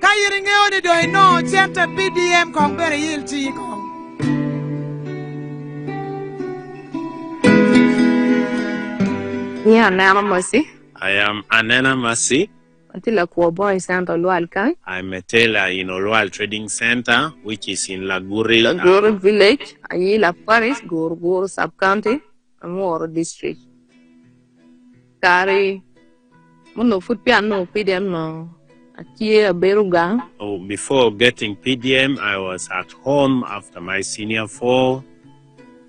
Kayiri ngeo ni do ino chente PDM kong bere yilti kong. Yeah, Nana Mercy. I am Anena Masi. Until a poor boy sent a Lualkai. I'm a tailor in Olual Trading Center, which is in Laguri. Laguri village, Ayila Paris, Gurgur sub-county, Amor district. Kari, Muno foot piano, PDM no. Akie Berugang. Oh, before getting PDM, I was at home after my senior 4.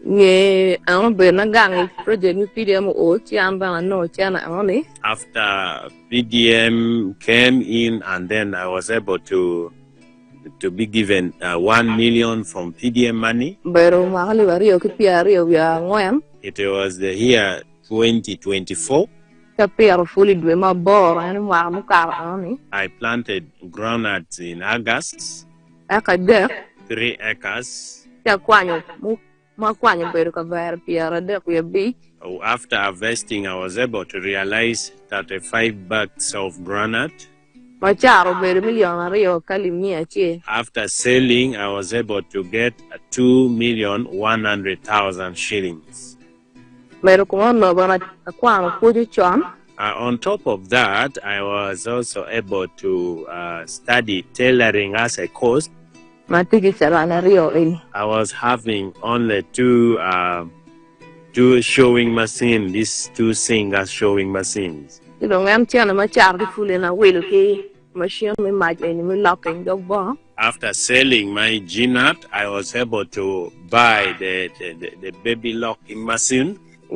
Ye, I'm Benagang, project PDM or Chiamba no Chana only. After PDM came in, and then I was able to be given 1 million from PDM money. Beru Mahali Vario Kipiario, we are one. It was the year 2024. Kapir fully do my bore and Marmukar only. I planted groundnuts in August, Akadek, 3 acres. Yaquano, Maquano Beruka Vare Pierre, we are big. Oh, after harvesting, I was able to realize 35 bags of groundnut. Macharo Bermillion Rio Calimia. After selling, I was able to get 2,100,000 shillings. On top of that, I was also able to study tailoring as a course. I was having only two showing machines, these 2 singers showing machines. After selling my G-nut, I was able to buy the baby locking machine at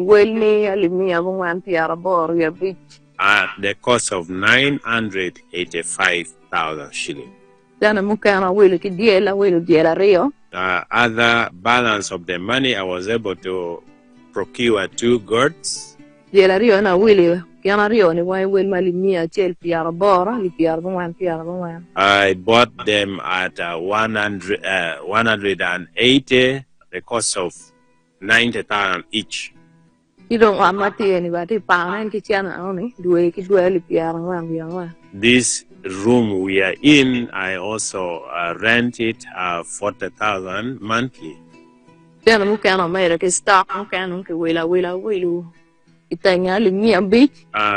the cost of 985,000 shillings. Other balance of the money, I was able to procure 2 goats. I bought them at 180, the cost of 90,000 each. This room we are in, I also rent it 40,000 monthly.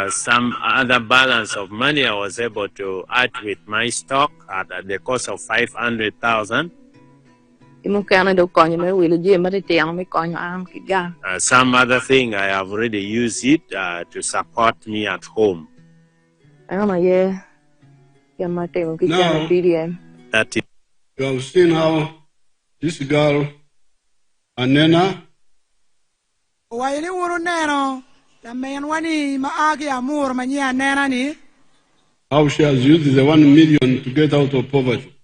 Some other balance of money I was able to add with my stock at the cost of 500,000. Some other thing I have already used it to support me at home. Now, That is. you have seen how this girl, Anena, Wayini wuru neno la men wani maagi amur manyia nena ni. how she has used the 1 million to get out of poverty.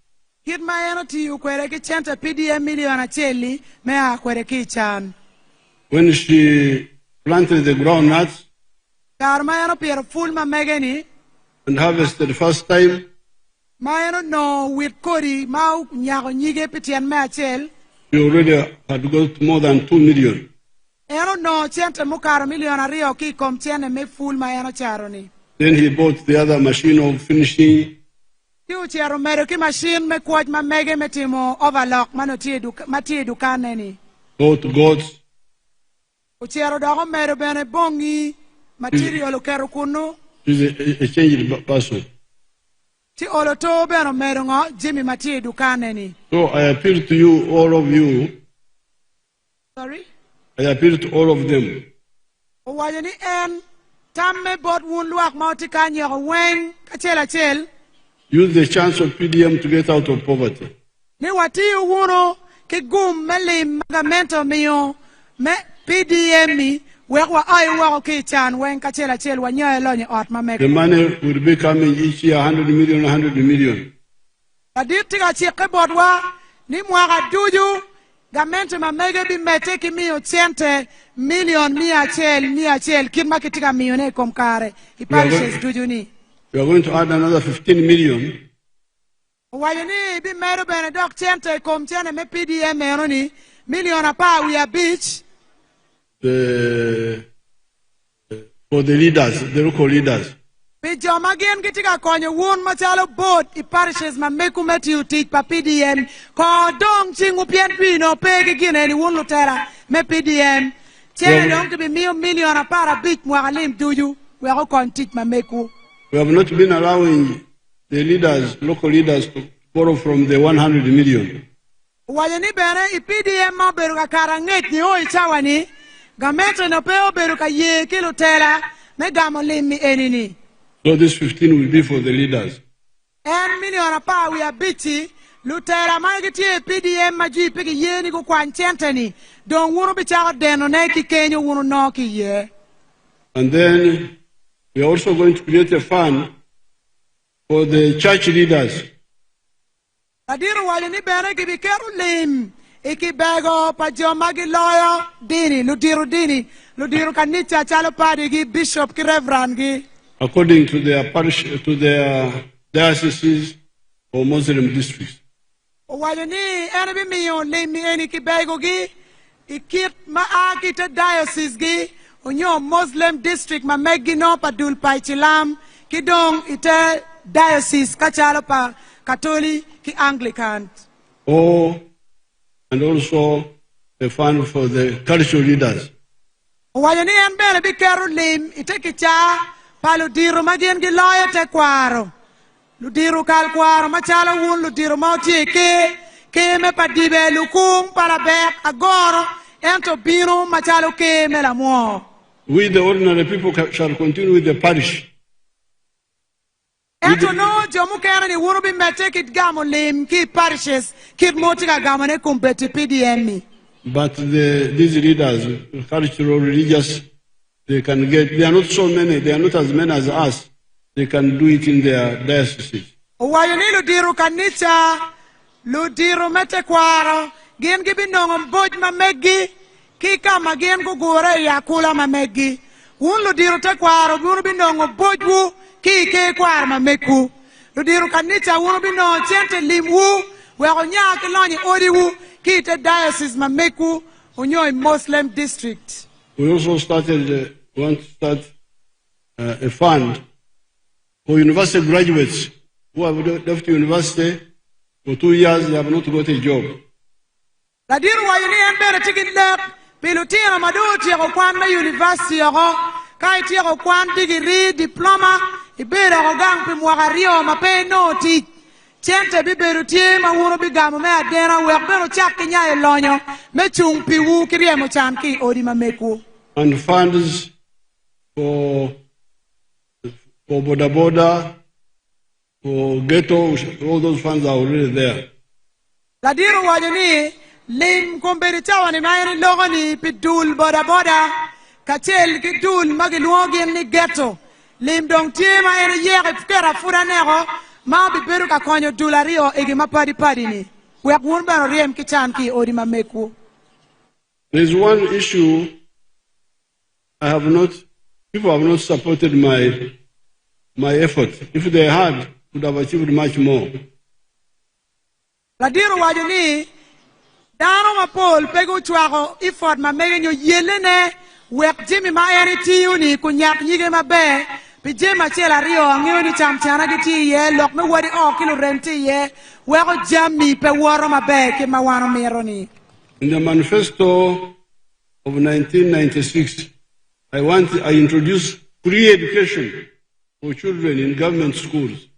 Kit ma eno ti ukwere ki chente PDM million acheli me akwere ki chan. When she planted the groundnuts Kar ma eno pier full ma megeni. and harvested the first time, Ma eno no with kori ma nyago nyige pitien me achel. she already had got more than 2 million. Eno no chente mukaro million ario ki kom chene me full ma eno charo ni. Then he bought the other machine of finishing. Ti uchero mero ki machine me kwaj ma mege me timo overlock ma tie dukane ni. Bought goats. Uchero dogo mero bene bongi material ukero kuno. She's a changed person. Ti oloto beno mero ngo Jimmy matie dukane ni. So I appeal to you, all of you. Sorry? I appeal to all of them. Wajani en tamme bot wun luak mauti kanya wen kachel. Use the chance of PDM to get out of poverty. Ni wati wuno ki gum melim magamento miyo me PDM mi wekwa ay wako ki chan wen kachel wanyo elonye ot ma The money will be coming each year, 100 million, 100 million. Aditi ka chike bodwa ni mwaka duju gamento ma mege bi mete ki miyo chente million mia chel kima kitika miyone komkare iparishes duju ni. We are going to add another 15 million. Wayani bi mero bene dok chente kom chene me PDM mero ni million apa we are beach. For the leaders, the local leaders. Bi joma gen kitika konyo wun machalo boat iparishes ma meku meti utik pa PDM ko dong chingu pien pino pegi gine ni wun lutera me PDM chene dong to be million apa beach mwakalim duju we are going to teach ma meku. We have not been allowing the leaders, local leaders, to borrow from the 100 million. Wayani bene ipdm ma beru ka karanget ni o ichawani gametro no peo beru ka ye kilotela me gamo limmi enini. So this 15 will be for the leaders. En million pa we are biti lutela ma giti PDM ma ji pigi ye ni ko kwanchente ni don wunu bichago deno ne ki kenyo wunu no ki ye. And then we are also going to create a fund for the church leaders. Adiru wayani bene ki bikeru lim iki bego pa jomagi loyo dini ludiru kanicha chalo padi gi bishop ki reverend gi According to their parish, to their dioceses or Muslim districts. Wayani ene bi miyo lim eni ki bego gi ikit ma akita diocese gi onyo Muslim district ma megi no pa dul pa chilam ki dong ite diocese kachalo pa Catholic ki Anglican. Oh, and also a fund for the cultural leaders. Wayani en bene bi keru lim ite kicha pa ludiru magien gi loyo te kwaro. Ludiru kal kwaro machalo wun ludiru mauti ke me pa dibe lukung para bek agoro ento biro machalo ke me Lamwo. We, the ordinary people, shall continue with the parish. Ento no jomu kera ni wunu bi mete kit gamo lim ki parishes kit motika gamo ne kumpeti PDM mi. But these leaders, cultural, religious, they can get, they are not so many, they are not as many as us. They can do it in their dioceses. Wayani ludiru kanicha, ludiru mete kwaro, gen gibi nongom boj ma megi, kika ma gen gugure ya kula ma megi. wun lo diro te kwaro wun binongo bojwu ki ke kwar ma meku lo diro kanisa wun bino chente limwu we onya ke loni odiwu ki te diocese ma meku onyo Muslim district. We also want to start a fund for university graduates who have left university for 2 years, they have not got a job. La diru wa yini en bere tikin lep pilotira maduti ko kwan na university ko kai ti ko kwan degree diploma ibere ko gang pi mwagario ma pe noti chente bi beru ti ma wuro bi gamo me adera we bero chak nya e lonyo me chung pi wu kire mo chan ki odi ma meku. And funds for boda, for ghetto, all those funds are already there. La diru wa yini lim komberita wani mayani logoni pidul boda kachel kidul magiluogi ni ghetto lim dong tima ene yere fkera furanero ma bi beru ka konyo dulario egi mapadi ni wek wun baro riem kichan ki odi ma meku. There's one issue people have not supported my effort. If they had, would have achieved much more. La diru wa yini dano ma pol pego chwago effort ma megenyo yelene wek jimi ma eri tiyuni kunyak nyige ma be pi jema chela rio ngeo ni chamchana giti ye lok me wadi kilo renti ye weko jami pe woro ma be ke ma wano mero ni. In the manifesto of 1996, I introduced free education for children in government schools.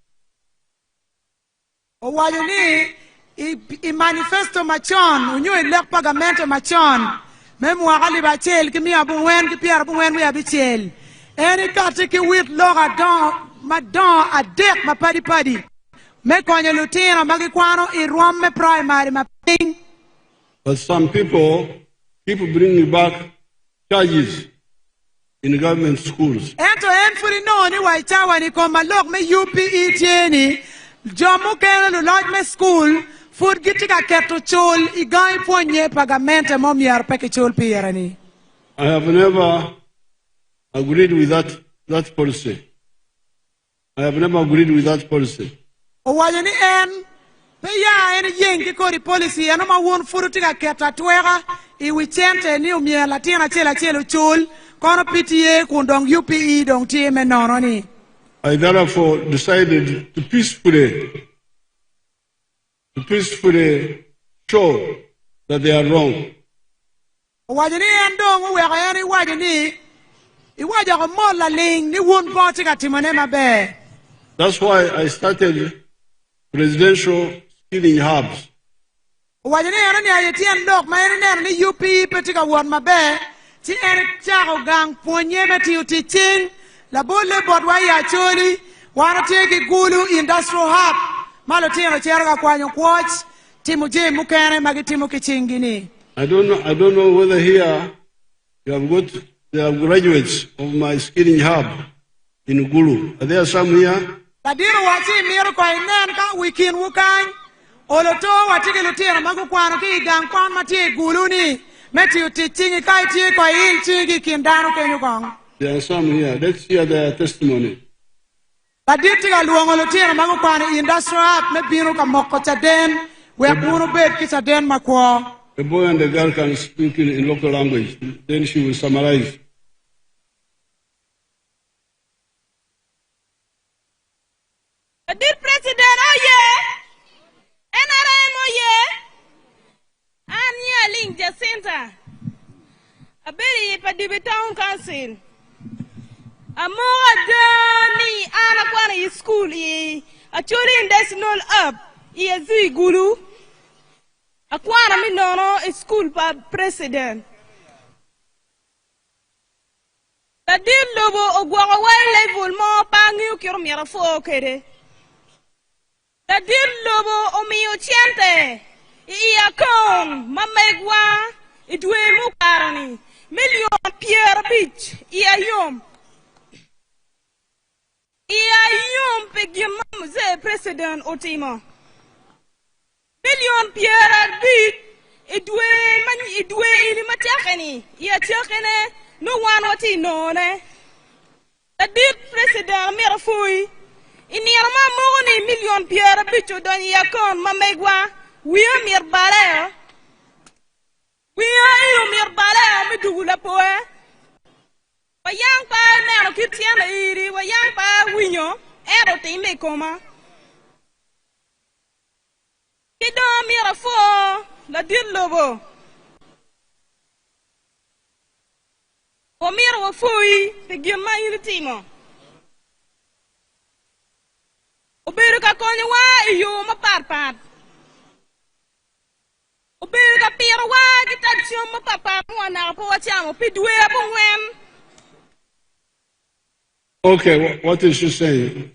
O wayoni I manifesto machon unyo elek pagamento machon memu akali bachel kimi abunwen ki pier abunwen we abichel eni kati ki wit loga don madon adek ma padi me konyo lutina magi kwano I Rome primary ma ping. But some people keep bringing back charges in government schools. Ento enfuri no ni waichawa ni koma log me UPE tieni jomu kene lu lodge me school food gitika keto chol igai ponye pagamente momiar peke chol pierani. I have never agreed with that policy. I have never agreed with that policy. O wajani en pe ya en yengi kori policy eno ma won furutika keta twega I wichente ni umia latina chela chol kono PTA kundong UPE dong time nono ni. I therefore decided to peacefully show that they are wrong. Wajani endong we ayani wajani iwaja ko mola ling ni won party ka timone mabe. That's why I started presidential skilling hubs. Wajani ana ni ayetien lok ma ene ni UP petika won mabe ti ene chako gang ponye meti utichin la bolle bod wa ya Acholi wana teki gulu industrial hub malo tino cherga kwanyo kwach timu je mukene magitimu kichingini. I don't know whether here there are graduates of my skilling hub in Gulu. Are there some here? Ladiru wachi miru kwa inen ka wikin wukan oloto watiki lutira magu kwano ki gang kwan mati Gulu ni meti utichingi kai ti kwa il chingi kindano kenyu kong. There are some here. Let's hear their testimony. Ladiru luongo lutira magu kwano industrial hub me biru ka moko chaden we buru bet ki chaden makwo. The boy and the girl can speak in local language. Then she will summarize. Dear President, oh yeah, NRM, oh yeah, I'm yelling Jacinta. I bet if the town council. I'm more journey and a school. A children that's not up. Yes, Guru. Akwana mi nono school pa president. La dir lobo ogwa wai level mo pangi ukiro miara fo kere. La dir lobo o mi ochente. Iya kon mamegwa idwe mukarani. Million Pierre Beach iya yom. Iya yom pegi mamze president otimo. Million Pierre Beach idwe ili matacheni. Iya chakene no one oti no ne. La dit president mera fui. Ini arma mogoni million pierre bicho don yakon mamegwa. Wia mir bale. Wia ilo mir bale mi dugula poe. Wayang pa nero kitiana iri wayang pa winyo. Ero te me koma. Kido mira fo la dit lobo. O mira wa fui te gima iri timo. O beru ka konyo wa iyo ma parpat. O beru ka pira wa gitaksyon ma papa mo na po wachamo pidwe po wen. Okay, what is she saying?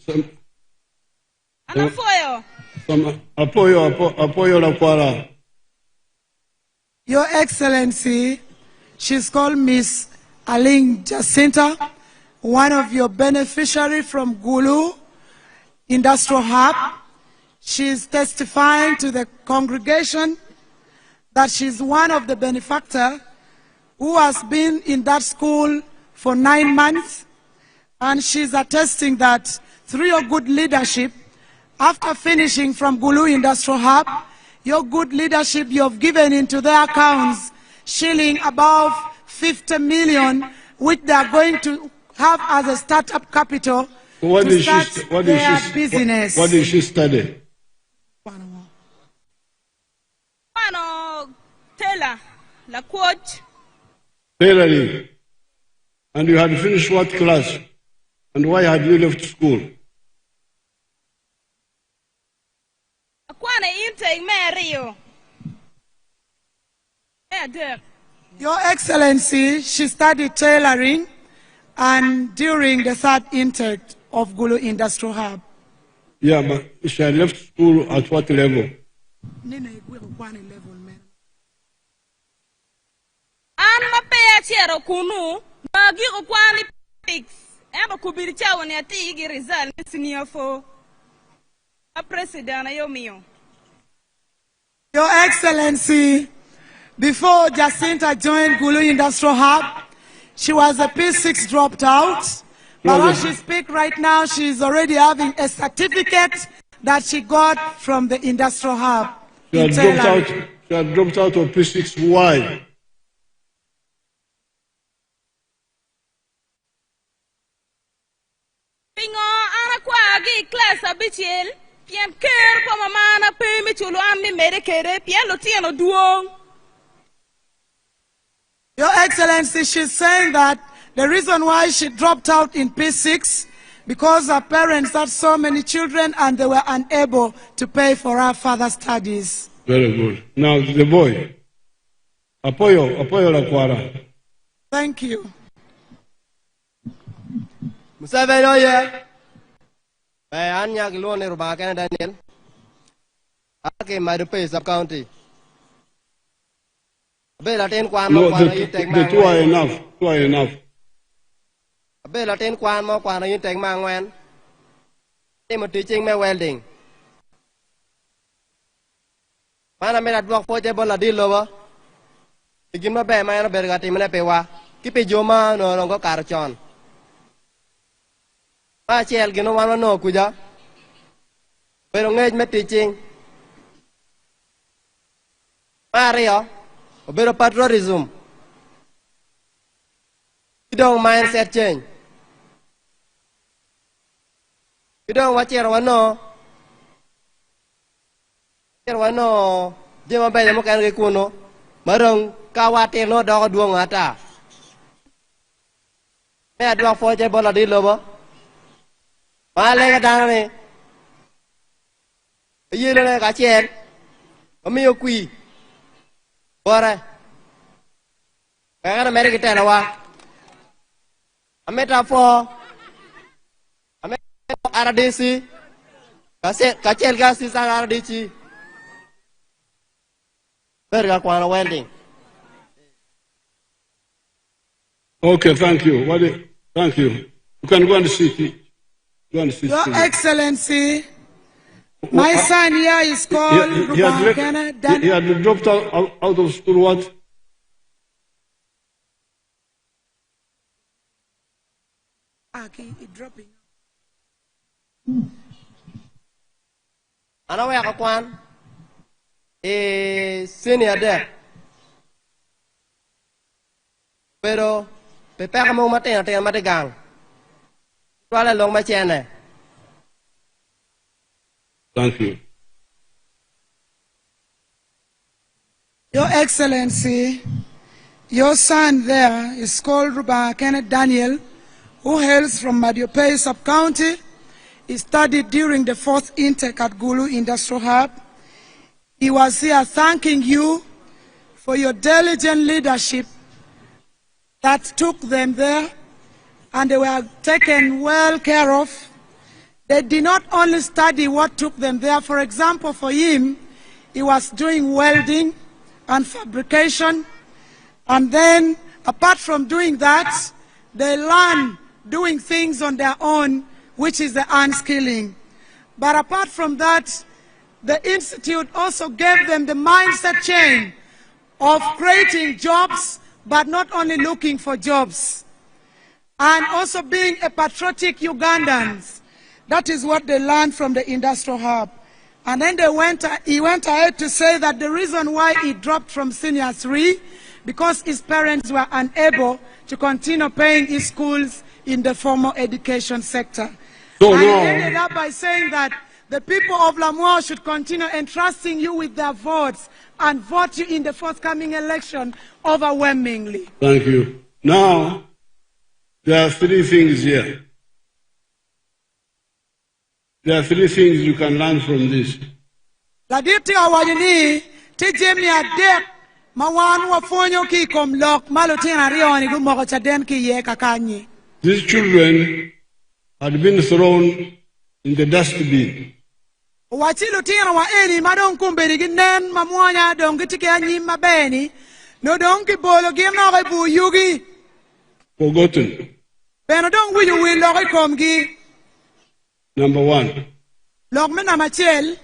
Ano foyo? Some apoyo la kwara. Your Excellency, she's called Miss Aling Jacinta, one of your beneficiaries from Gulu Industrial Hub. She's testifying to the congregation that she's one of the benefactors who has been in that school for 9 months, and she's attesting that through your good leadership, after finishing from Gulu Industrial Hub, your good leadership you have given into their accounts shilling above 50 million, which they are going to have as a startup capital to start their business. What did she study? Taylor, la coach. Tailoring. And you had finished what class? And why had you left school? Your Excellency, she studied tailoring and during the third intake of Gulu Industrial Hub. Yeah, but she had left school at what level? Kunu, magi okwani politics. Eba kubiricha wani ati igi result senior for a president ayomio. Your Excellency, before Jacinta joined Gulu Industrial Hub, she was a P6 dropped out. But as she speaks right now, she is already having a certificate that she got from the Industrial Hub. She had dropped out of P6. Why? Class habituel, bien care pour maman na pe mi chulo amni medicare, bien lo tieno duo. Your Excellency, she's saying that the reason why she dropped out in P6 because her parents had so many children and they were unable to pay for her further studies. Very good. Now the boy. Apoyo la kwara. Thank you. Museveni oye. Anya Gilone Rubaka Daniel. Okay, my pay sub county. The two are enough. Two are enough. A bill at 10 kwan more kwan you take man when. I'm teaching me welding. Man, I made a block for table a deal over. You give my bear man a better got him in a pewa. Keep it your man or longer carchon. I shall you know one no kuja. Pero ngej me teaching. Mario, a bit of patriotism. You don't mindset change. You don't watch your one no. Your one no. Jema bay mo kan kuno. Marong kawate no dog duong ata. Me adwa for je bola di lobo. Malega dangane. Yele le ka chen. Omi okui. Bora. Kaya America tena wa. Ameta for. Ameta RDC. Kachel gasi sang RDC. Berga kwa welding. Okay, thank you. Thank you. You can go and sit. Your Excellency, my son here is called he had dropped out of school what? dropping. Ana wa kwan senior there. Pero pepe mo mate gang. Wala long ma chene. Thank you. Your Excellency, your son there is called Ruba Kenneth Daniel, who hails from Madiope sub-county. He studied during the 4th intake at Gulu Industrial Hub. He was here thanking you for your diligent leadership that took them there, and they were taken well care of. They did not only study what took them there. For example, for him, he was doing welding and fabrication. And then, apart from doing that, they learn doing things on their own, which is the unskilling. But apart from that, the Institute also gave them the mindset change of creating jobs, but not only looking for jobs. And also being a patriotic Ugandans. That is what they learned from the Industrial Hub. And then he went ahead to say that the reason why he dropped from Senior 3, because his parents were unable to continue paying his schools in the formal education sector. So and now, he ended up by saying that the people of Lamwo should continue entrusting you with their votes and vote you in the forthcoming election overwhelmingly. thank you. Now, there are 3 things here. There are 3 things you can learn from this. Laditi awajini tijemi adek mawan wafonyo ki komlok malutina rioni gumoko chaden ki ye kakanyi. These children had been thrown in the dustbin. Wachi lutina wa eni madon kumberi ginen mamuanya dongi tike anyi mabeni no dongi bolo gimna ko bu yugi. Forgotten. Beno dong wiyu wi logi komgi. Number 1. Log me na machel.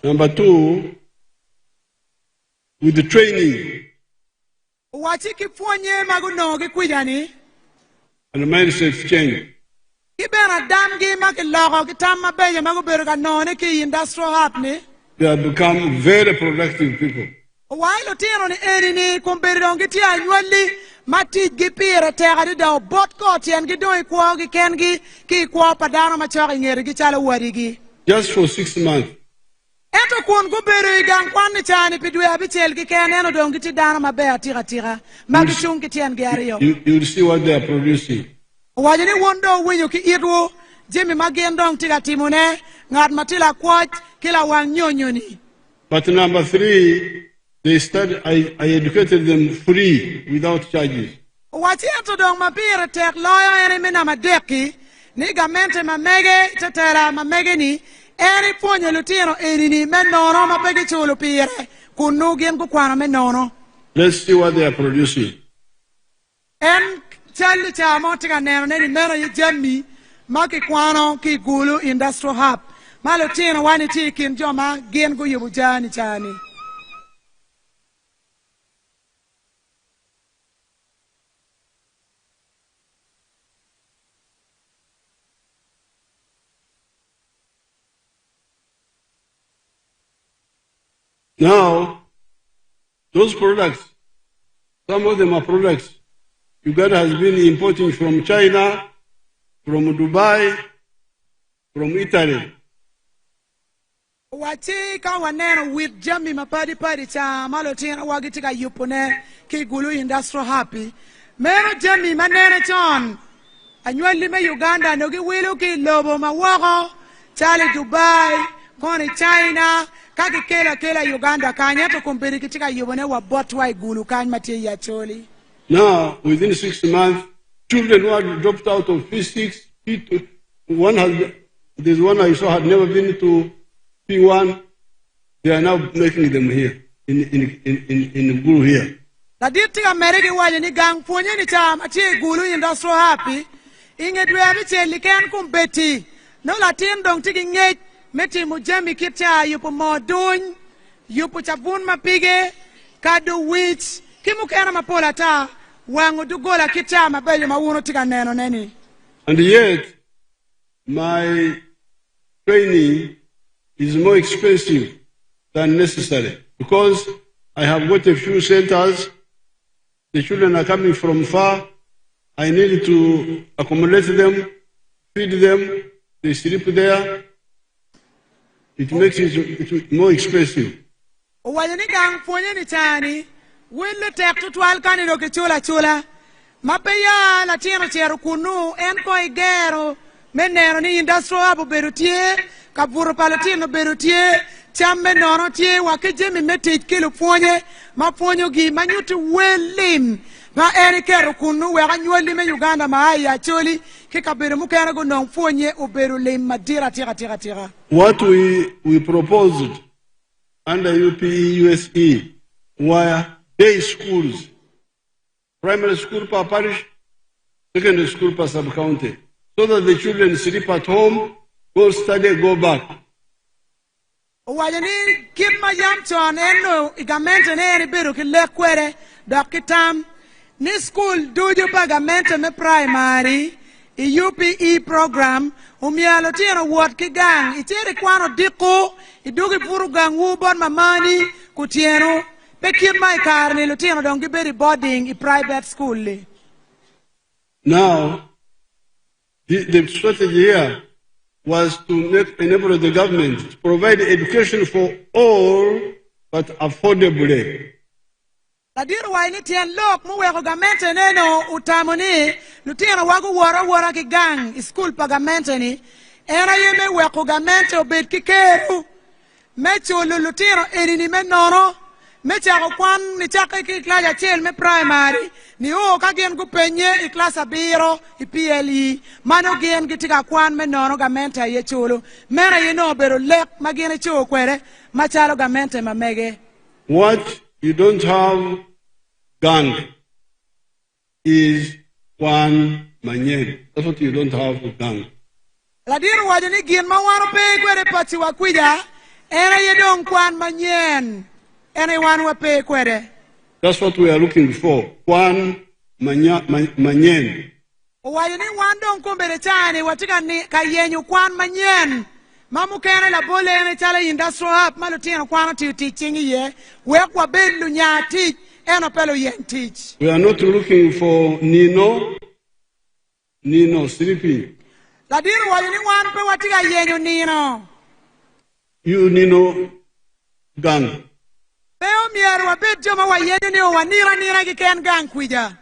Number 2, with the training Wachi ki fonye maguno ki kwijani. and the mindset change, Kibena damgi maki logo ki tamma beye magubero ka none ki industrial hapni. they have become very productive people. Why lutino ni eri ni kumberi dongi ti anywali mati gipira tega di da bot ko tien gi doi kwa gi kengi ki kwa padano machari ngeri gi chala warigi. Just for 6 months. Eto kun kuberi gang kwani chani pidwe abichel gi keneno dongi ti dano mabea tira magi chung ki tien gi ariyo. You will see what they are producing. Wajini wondo winyo ki iru jimi magendong tiga timune ngad matila kwach kila wang nyonyoni. But number 3, they studied, I educated them free without charges. Wachi eto dong mapire tek loyo ene mina madeki ni gamente mamege tetera mamege ni ene ponye lutino eni ni menono mapege chulu pire kunu gien kukwano menono. Let's see what they are producing. En chali cha motiga neno neni meno yi jami maki kwano ki Gulu Industrial Hub malutino wani tikin joma gien gu yubu jani chani. Now, those products, some of them are products Uganda has been importing from China, from Dubai, from Italy. Wachi ka waneno with jami mapadi padi cha malotina wagitika yupone ki Gulu Industrial Happy. Mero jami manene chon. Anywali me Uganda no gi wilu ki lobo mawako chali Dubai, koni China, kaki kela Uganda kanya to kumpiri kitika yupone wa botwa Gulu kanya mati ya Acholi. Now, within 6 months, children who had dropped out of P6, P2, there's one I saw had never been to P1, they are now making them here, in Gulu here. La diti America wale ni gang ponye ni chama chi Gulu Industrial Happy, inge dwebi che liken kumbeti, no latin dong tiki ngej, meti mujemi kita yupo modun, yupo chabun mapige, kadu wich, kimu kena mapola ta, wangu dugola kita mabeli mawuno tika neno neni. And yet, my training is more expensive than necessary because I have got a few centers. The children are coming from far. I need to accommodate them, feed them, they sleep there. It makes it more expensive. Wajani gang ponye ni chani, wile tek tutwal kani do ke chula. Mapeya la tieno chero kunu en ko igero menero ni industrial abu berutie kaburu palatino berutie chamme nono tie wakeje mi metit kilo ponye ma ponyo gi manyuti welim ma erikero kunu we anywali me Uganda ma ya Acholi ke kaberu mukera go non ponye oberu lim madira tira. What we proposed under UPE were day schools. Primary school per parish, secondary school per sub-county, so that the children sleep at home, go study, go back. Wajani keep my young son eno igamente ne riberu ki lekwere dokitam ni school dojo pagamente me primary I UPE program umialo tino wot ki gang itere kwano diko idugi puru gang ubon mamani kutieno. Boarding in private school. Now, the strategy here was to enable the government to provide education for all, but affordably. Ladiru wa ini tian lok muwe ko gamente neno utamoni lutino wagu wara ki gang school pa gamente ni era yeme we ko gamente obed kikeru mecho lutino enini menono mechako kwan ni chake ki klasa chel me primary ni o ka gen ku penye I klasa biro I PLE mano gen gitika kwan me nono gamente ye chulo mera ye no bero lek magene chuo kwere machalo gamente mamege. What you don't have gang is one manyen. That's what you don't have gang. Ladiru wajani gen mawaro pe kwere pati wakwija era ye don kwan manyen. Anyone will pay kwere. That's what we are looking for. One manyen. Wajani wandong kumbere chani watika ni kayenyu kwan manyen. Mamu kene la bole ene chale industrial hub malutino kwana teaching ye. Wekwa belu nya teach eno pelo yen teach. We are not looking for Nino sleeping. Ladiru wajani wanpe watika yenyu Nino. You Nino gang. Peo miero wa bet joma wa yenyu ni wa nira ki ken gang kwija.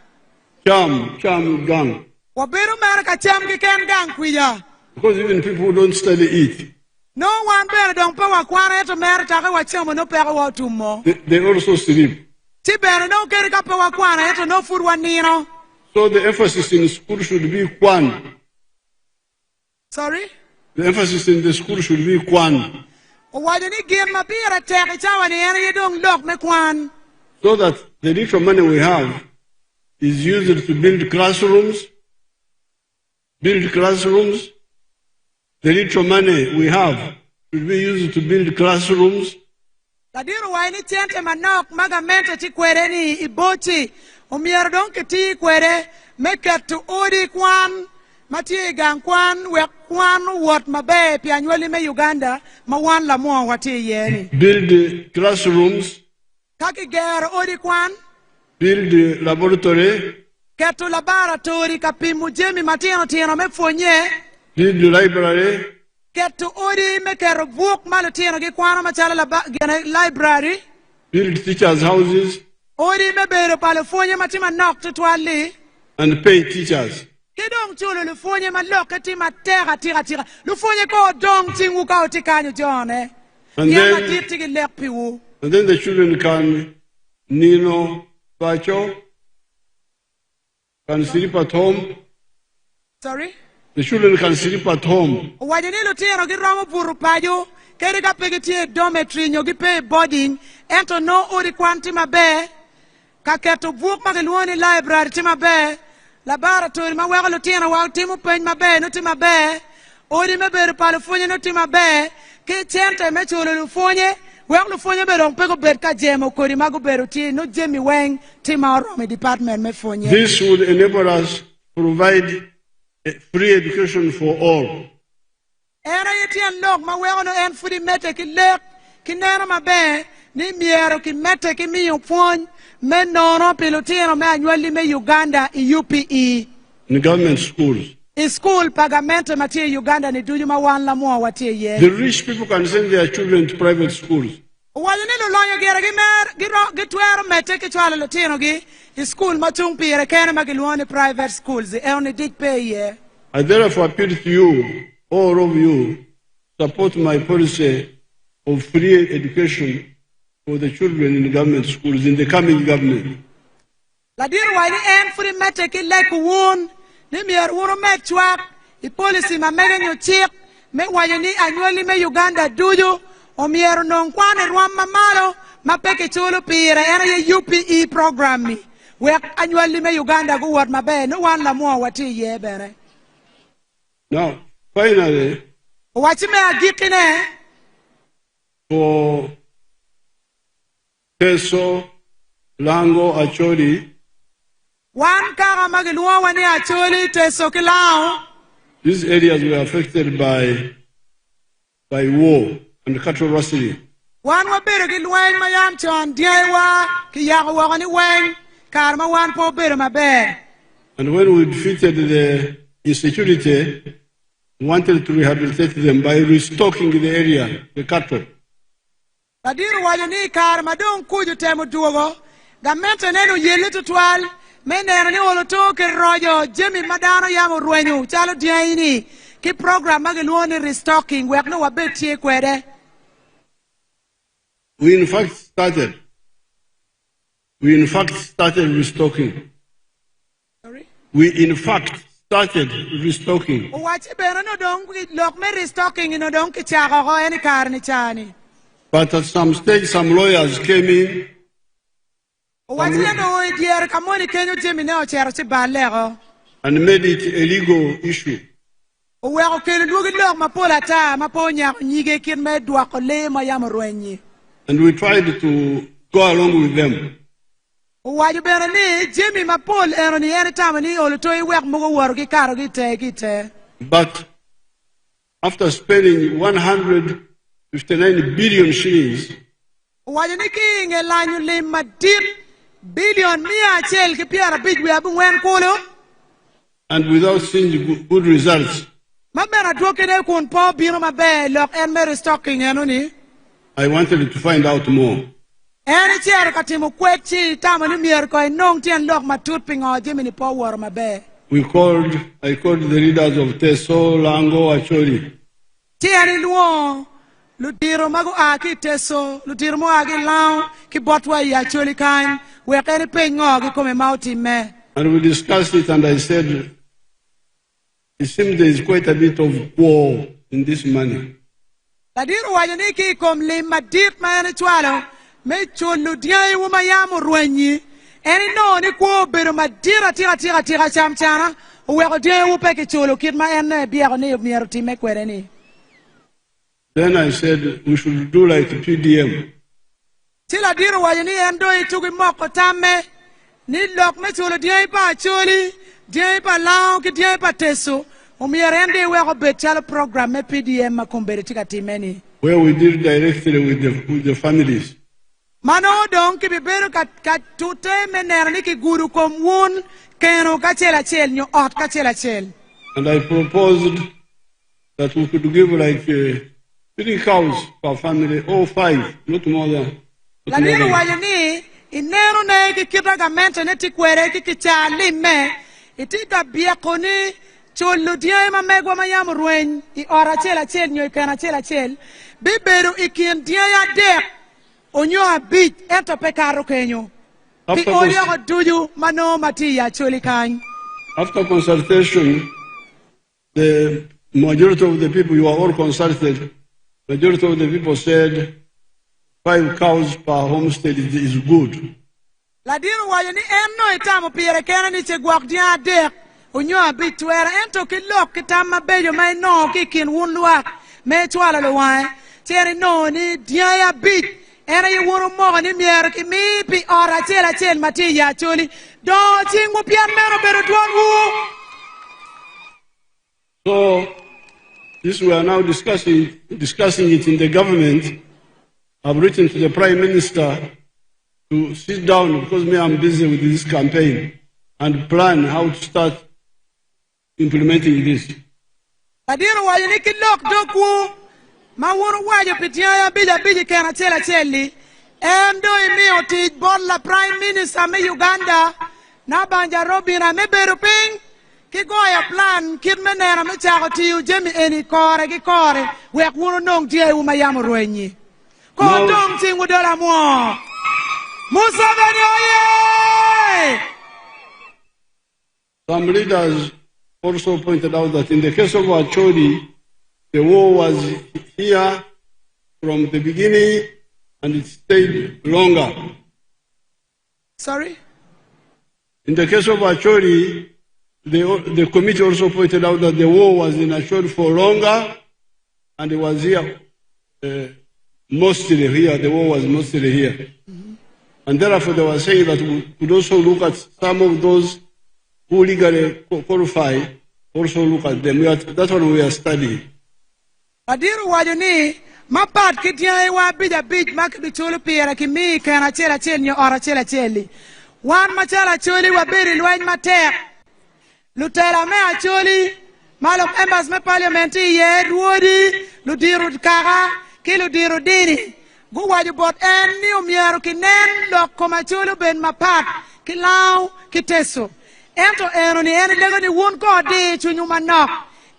Cham gang. Wa beru mera ka cham ki ken gang kwija. Because even people who don't study eat. No one better don't pay wa kwana eto mera taka wa chamo no pega wa tumo. They also sleep. Ti better no keri ka pay wa kwana eto no food wa nino. So the emphasis in school should be kwan. Sorry? The emphasis in the school should be kwan. So that the little money we have is used to build classrooms. The little money we have should be used to build classrooms. Mati gangkwan wekwan wat mabe pianywali me Uganda mawan Lamwo wati yeni. Build classrooms. Kaki ger odi kwan. Build laboratory. Ketu laboratory kapimu jemi matino me fonye. Build library. Ketu odi me kero book malutino ki kwana machala library. Build teachers' houses. Odi me bere pale fonye matima nok tutwali. And pay teachers. Kedong chulo lu fonye malokati matera tira. Lu fonye ko dong tingu ka otikanyo jone. And then the children can Nino Pacho can sleep at home. Sorry? The children can sleep at home. Wajani lu tiro ki ramo puru pajo. Keri ka pegiti dormitory nyogi pay boarding. Ento no ori kwanti mabe. Kaketo book makiluoni library tima be. Laboratory ma wega lutino wa timu pen mabe no tima be odi me ber pale fonye no tima be ke chente me chulo lu fonye wega lu fonye be don pego ber ka jemo kori mago beru ti no jemi weng tima oro department me fonye. This would enable us to provide free education for all. Era yitien lok ma wego no en fudi mete ki lek ki neno mabe ni miero ki mete ki miyo pwony me nono pilotino me anywali me Uganda i UPE. In government schools. In school pagamento matie Uganda ni duju ma wan Lamwo watie ye. The rich people can send their children to private schools. Wali ni lulonyo gere gitwero mete ki chwale lutino gi in school matung pire kene magiluoni private schools. E oni dik pay ye. I therefore appeal to you, all of you, support my policy of free education for the children in the government schools in the coming government. Ladiru wali en free mete ki leku woon. Ni mier uro me chwak, I policy ma mege nyo chik, me wanyo ni anywali me Uganda duju, o mier non kwane ruam mamalo, ma peke chulu pire, ena ye UPE program mi. Wek anywali me Uganda gu wat mabe, no wan Lamwo wati ye bere. Now, finally, Wachi me agikine, for Teso, Lango, Acholi, wan kara magiluwa wani Acholi te sokilao. These areas were affected by war and cattle rustling. Wan wabere ki luwen mayam chon diyewa ki yagwa wani wen karma wan po bere mabe. And when we defeated the insecurity, we wanted to rehabilitate them by restocking the area, the cattle. Ladiru wajo ni karma don kuju temu duogo, gamento nenu yelu tutwal, menero ni oloto ke rojo jemi madano yamu ruenyu chalo diaini ki program magiluoni restocking wekno wabetie kwede. We in fact started restocking. Sorry? We in fact started restocking. Wachi bere no don lok me restocking no don ki chako ko eni karni chani. But at some stage, some lawyers came in Wachi no dier kamoni kenyo jemi ne ochero si balego. and made it a legal issue. Weko kene duogi lok mapola ta maponya nyige kin me duako le mayamu ruenyi. And we tried to go along with them. Waju bere ni jemi mapol ero ni ene tama ni olutoi wek mugo waru ki karo ki te. But after spending 159 billion shillings, Waju ni ki inge lanyu le madip billion mia chel ki piara bijwe abu ngwen kulo. and without seeing good results, Mabera duoki ne kun po biro mabe lok en me restocking eno ni. I wanted to find out more. Ene chero katimu kwechi tama ni mier ko nong tien lok matut pingo jemi ni po waru mabe. I called the leaders of Teso, Lango, Acholi. Tieni luo lutiro mago aki Teso, lutiro mo aki lao ki botwa ya Acholi kan wekeni pengo ki kome mauti me. And we discussed it, and I said, it seems there is quite a bit of war in this money. Ladiru wajani ki kom li madip ma ene chwalo me chulu diai wuma yamu ruenyi eni no ni kuo bero madira tira chamchana uweko diai wupe ki chulu kit ma ene biako ni miero time kwere ni. Then I said, we should do like PDM. Tila diru wajani endo itugi moko tame ni lok me chulu diai pa Acholi diai pa lao ki diai pa Teso umierende weko betalo program me PDM makumbere tika timeni. Where we deal directly with the families. Mano don ki bibero kat tute mener ni ki guru kom wun keno ka chela chel nyo ot ka chela chel. And I proposed that we could give like 3 cows per family, or 5, not more than. La diru wajani inero ne ki kita gamento ne tikwere ki kichali me itika bia koni chulu diai ma megwa ma yam rueny I ora chela chel nyo kana chela chel bibero ikin diai adek onyo abit eto pekaro kenyo ki olio ko duju mano mati ya Acholi kan. After consultation, the majority of the people, you are all consulted, majority of the people said 5 cows per homestead is good. La diru wayo ni enno itamo pire kena ni chegwak dia adek onyo abit wera ento ki lok kitama bejo mai no kikin wunluak me chwala lo wai tieri no ni dia abit era ye woro mo ni mier ki mi pi ora chela mati ya Acholi do chingu pian mero bero duan wu. So this we are now discussing it in the government. I've written to the Prime Minister to sit down, because me, I'm busy with this campaign, and plan how to start implementing this. Adiro wa ni kilok doku ma wonu wajo pitia bija kana cheli endo imi oti bolla Prime Minister me Uganda na banja robina me beru ping ki goya plan kid me nera me chago tiu jemi eni kore ki kore we wonu nong tie u mayamo roenyi ko dong tingu dola mo Museveni oye. Some leaders also pointed out that in the case of Acholi, the war was here from the beginning and it stayed longer. Sorry? In the case of Acholi, the committee also pointed out that the war was in Acholi for longer and it was here, mostly here, the war was mostly here. Mm-hmm. And therefore they were saying that we could also look at some of those who legally qualify, also look at them. That's what we are studying. Adiru wajuni mapat kitia wa bija makbichulu pira kimi kana chela chenyo ora chela cheli. Wan machala choli wa biri lwen matek. Lutela me acholi malom embas me parliamenti ye ruodi ludiru kara kiludiru dini. Gu waju bot en ni umyeru kinen lok komachulu ben mapat kilau kiteso. Ento eno ni eni lego ni wun ko di chunyuma nok.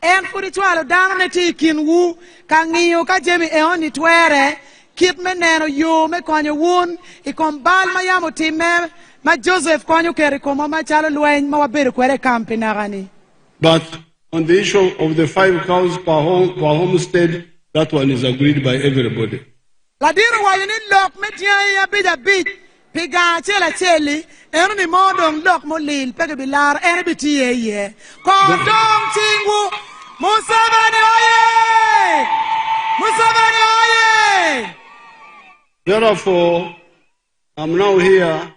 En furi chwalo dang ne ti kin wu ka ngiyo ka jemi ni twere kit me neno yo me konyo wun ikombal ma yamo time ma Joseph konyo kere komo ma chalo lwen ma wabere kwere kampi nagani. But on the issue of the 5 cows per homestead, that one is agreed by everybody. Ladiro wa yini lok me tiya ya bija piga chela cheli eno ni modong lok mo lil pege bilar eno bitiye ye kodong tingu Museveni oye! Museveni oye! Therefore, I'm now here to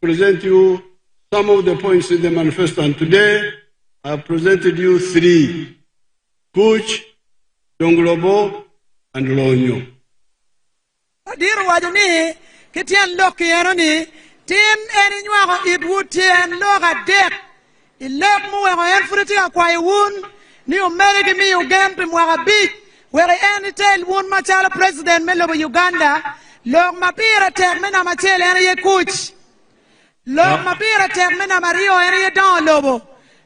present you some of the points in the manifesto, and today I have presented you 3: Kuch, Donglobo, and Lonyo. Adiru wajuni kitian loki enoni tin eni nywago idwutien loga dek ilek muwego en fruti akwaye wun ni umerigi mi ugempi mwaga bich were eni tel wun machala president me lobo Uganda log mapira tek mena machele eni ye kuch log mapira tek mena mario eni ye don lobo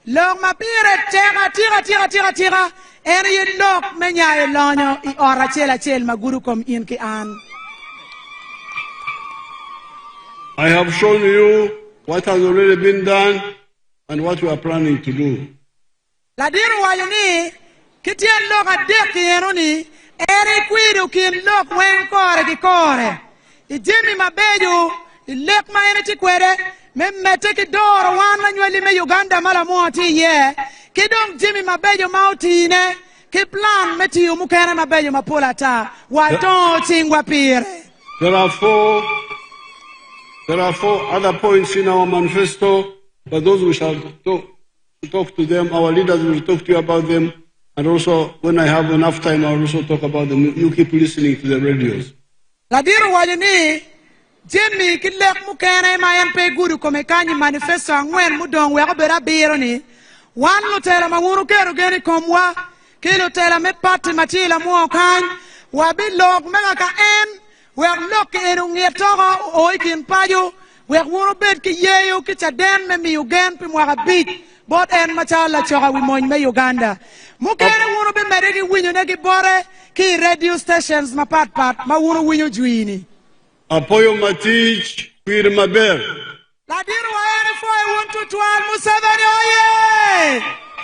log mapira tek tira eni ye log menya ye lonyo I ora chela maguru kom in ki an. I have shown you what has already been done and what we are planning to do. Ladiru wajuni kitien loga deki enoni eri kwidu kin lok wen kore ki kore. Ijimi mabeju ilek ma eni chikwede memmete ki doro wana nyweli me Uganda mala muoti ye. Kidong jimi mabeju mautine ki plan meti umukene mabeju mapula ta. Waton chingwa pire. There are 4 other points in our manifesto, but those we shall talk to them. Our leaders will talk to you about them. And also, when I have enough time, I'll also talk about them. You keep listening to the radios. Ladiru wajuni, Jimmy kilek mukene mayan pe guru komekani manifesto angwen mudong weko bera biro ni. Wan lutela manguru keru geni komwa, kilutela me pati matila muo kany, wabi log mega ka en, wek lok enu ngetogo oikin payo, wek wuro bed ki yeyo ki chaden me mi ugen pi mwaka bit, bot en machala choka wimoy me Uganda. Mukene wuro be mereki winyo neki bore ki radio stations mapat ma wuro winyo juini. Apoyo matich kwir maber. Ladiru wa eni foe wuntu tuan Museveni oye!